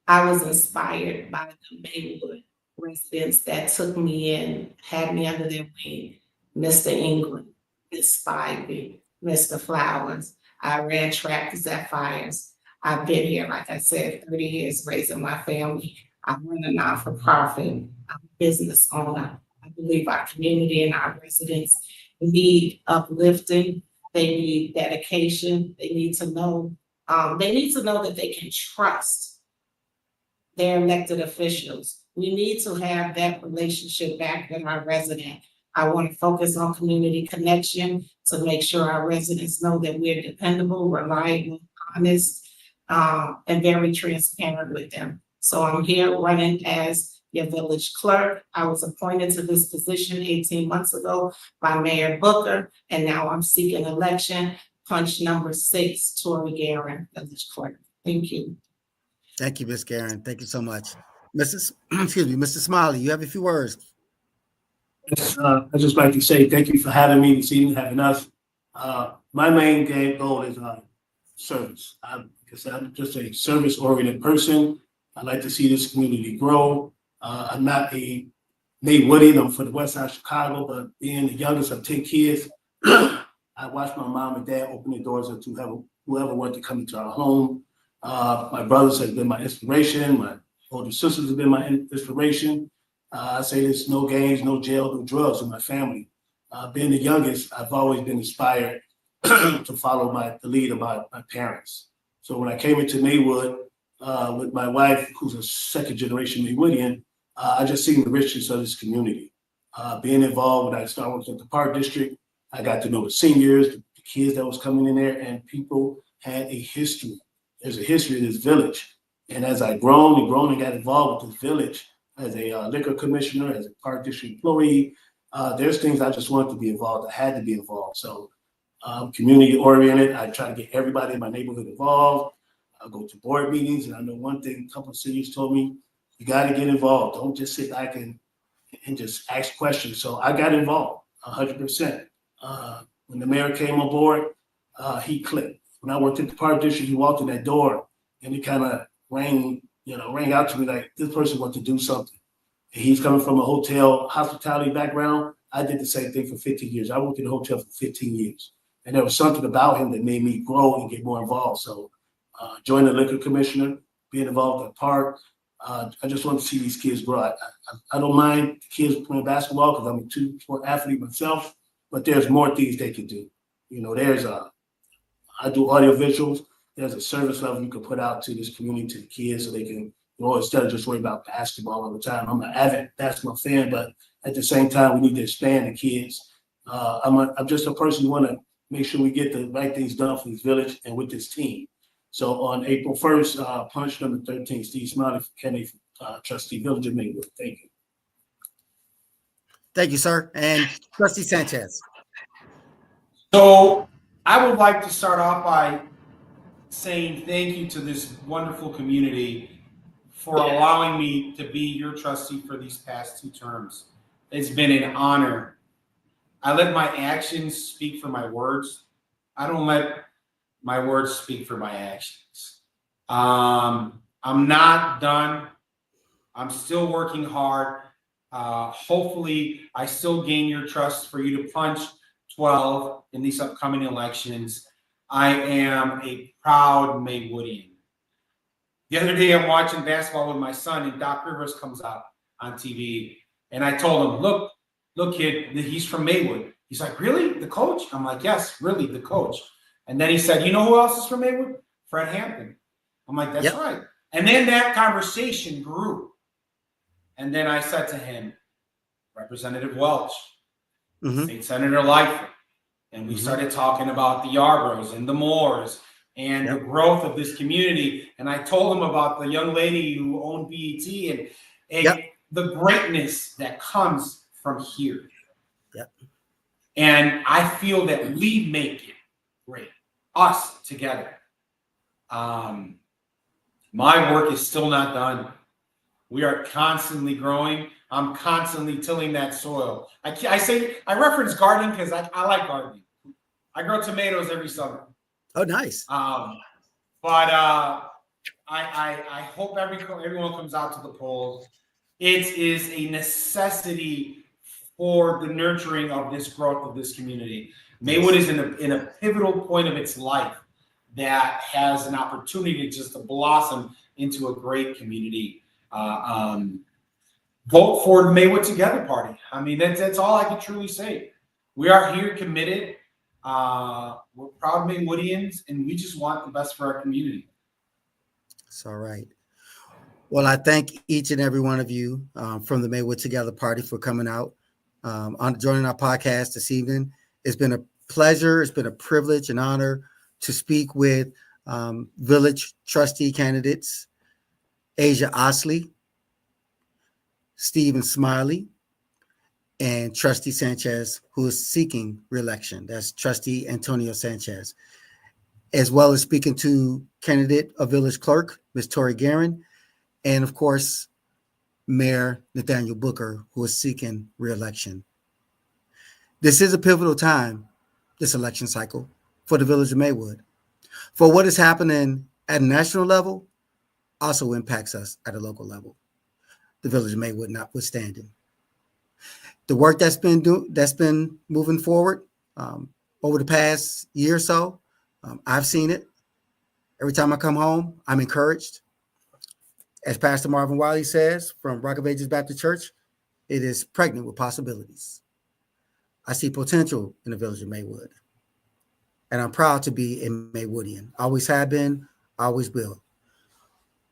I was inspired by the Maywood residents that took me in, had me under their wing. Mr. England, Miss Spivey, Mr. Flowers. I ran track Zephyrs. I've been here, like I said, 30 years raising my family. I run a non-for-profit. I'm a business owner. I believe our community and our residents need uplifting. They need dedication. They need to know that they can trust their elected officials. We need to have that relationship back with our resident. I want to focus on community connection to make sure our residents know that we're dependable, reliable, honest, and very transparent with them. So I'm here running as your village clerk. I was appointed to this position 18 months ago by Mayor Booker, and now I'm seeking election. Punch number 6, Tori Guerin, village clerk. Thank you. Thank you, Ms. Guerin. Thank you so much. Mr. Smiley, you have a few words. I'd just like to say thank you for having me this evening, having us. My main goal is service. I'm just a service-oriented person. I like to see this community grow. I'm not a Maywoodian. I'm from the west side of Chicago, but being the youngest of 10 kids, I watched my mom and dad open the doors to whoever wanted to come into our home. My brothers have been my inspiration. My older sisters have been my inspiration. I say there's no games, no jail, no drugs in my family. Being the youngest, I've always been inspired to follow the lead of my parents. So when I came into Maywood with my wife, who's a second generation Maywoodian, I just seen the richness of this community. Being involved when I started working at the Park District, I got to know the seniors, the kids that was coming in there, and people had a history. There's a history of this village. And as I grown and got involved with this village, as a liquor commissioner, as a Park District employee, there's things I just wanted to be involved. I had to be involved. So community oriented, I try to get everybody in my neighborhood involved. I go to board meetings, and I know one thing a couple of cities told me, you got to get involved. Don't just sit back and just ask questions. So I got involved 100%. When the mayor came on board, he clicked. When I worked at the Park District, he walked in that door and it kind of rang out to me like this person wants to do something. And he's coming from a hospitality background. I did the same thing for 15 years. I worked in a hotel for 15 years. And there was something about him that made me grow and get more involved. So join the liquor commissioner, being involved at the park. I just want to see these kids grow. I don't mind the kids playing basketball because I'm a two-sport athlete myself, but there's more things they can do. You know, I do audio visuals. There's a service level you can put out to this community, to the kids, so they can grow instead of just worry about basketball all the time. I'm an avid basketball fan, but at the same time, we need to expand the kids. I'm just a person who want to make sure we get the right things done for this village and with this team. So on April 1st, punch number 13, Steve Smiley, Kennedy, trustee, Village of Maywood. Thank you. Thank you, sir. And Trustee Sanchez. So I would like to start off by saying thank you to this wonderful community for allowing me to be your trustee for these past 2 terms. It's been an honor. I let my actions speak for my words. I don't let my words speak for my actions. I'm not done. I'm still working hard. Hopefully, I still gain your trust for you to punch 12 in these upcoming elections. I am a proud Maywoodian. The other day, I'm watching basketball with my son, and Doc Rivers comes out on TV, and I told him, look, kid, he's from Maywood. He's like, really? The coach? I'm like, yes, really, the coach. And then he said, you know who else is from Maywood? Fred Hampton. I'm like, that's right. And then that conversation grew. And then I said to him, Representative Welch, State Senator Lightfoot, and we started talking about the Yarboroughs and the Moores and the growth of this community. And I told him about the young lady who owned BET and the greatness that comes from here. Yep. And I feel that we make it great, us together. My work is still not done. We are constantly growing. I'm constantly tilling that soil. I reference gardening because I like gardening. I grow tomatoes every summer. Oh, nice. But I hope everyone comes out to the polls. It is a necessity for the nurturing of this growth of this community. Maywood is in a pivotal point of its life that has an opportunity just to blossom into a great community. Vote for the Maywood Together Party. I mean, that's all I can truly say. We are here committed. We're proud Maywoodians, and we just want the best for our community. It's all right. Well, I thank each and every one of you from the Maywood Together Party for coming out on joining our podcast this evening. It's been a pleasure. It's been a privilege and honor to speak with village trustee candidates Asia Osley, Stephen Smiley, and Trustee Sanchez, who is seeking re-election. That's Trustee Antonio Sanchez, as well as speaking to candidate of village clerk, Ms. Tori Guerin, and of course, Mayor Nathaniel Booker, who is seeking re-election. This is a pivotal time, this election cycle, for the village of Maywood. For what is happening at a national level also impacts us at a local level, the village of Maywood notwithstanding. The work that's been moving forward over the past year or so, I've seen it. Every time I come home, I'm encouraged. As Pastor Marvin Wiley says from Rock of Ages Baptist Church, it is pregnant with possibilities. I see potential in the village of Maywood, and I'm proud to be a Maywoodian. Always have been, always will.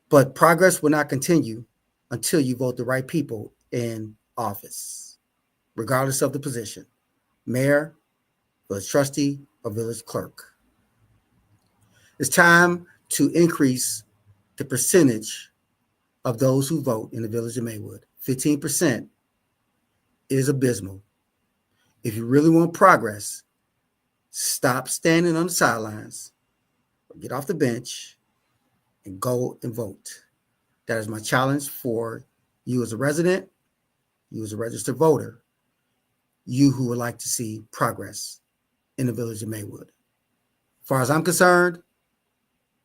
But progress will not continue until you vote the right people in office, regardless of the position, mayor, village trustee, or village clerk. It's time to increase the percentage of those who vote in the village of Maywood. 15% is abysmal. If you really want progress, stop standing on the sidelines, get off the bench, and go and vote. That is my challenge for you as a resident, you as a registered voter, you who would like to see progress in the village of Maywood. As far as I'm concerned,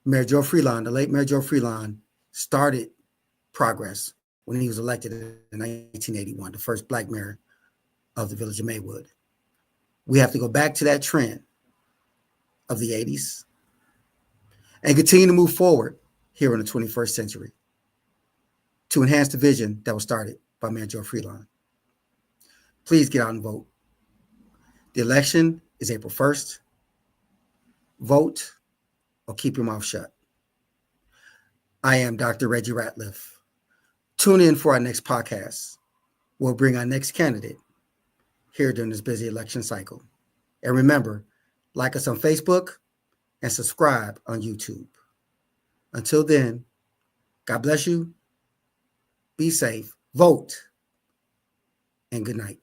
Mayor Joe Freelon, the late Mayor Joe Freelon, started progress when he was elected in 1981, the first Black mayor of the village of Maywood. We have to go back to that trend of the 80s and continue to move forward here in the 21st century to enhance the vision that was started by Mayor Joe Freelon. Please get out and vote. The election is April 1st. Vote or keep your mouth shut. I am Dr. Reggie Ratiff. Tune in for our next podcast. We'll bring our next candidate here during this busy election cycle. And remember, like us on Facebook and subscribe on YouTube. Until then, God bless you. Be safe, vote, and good night.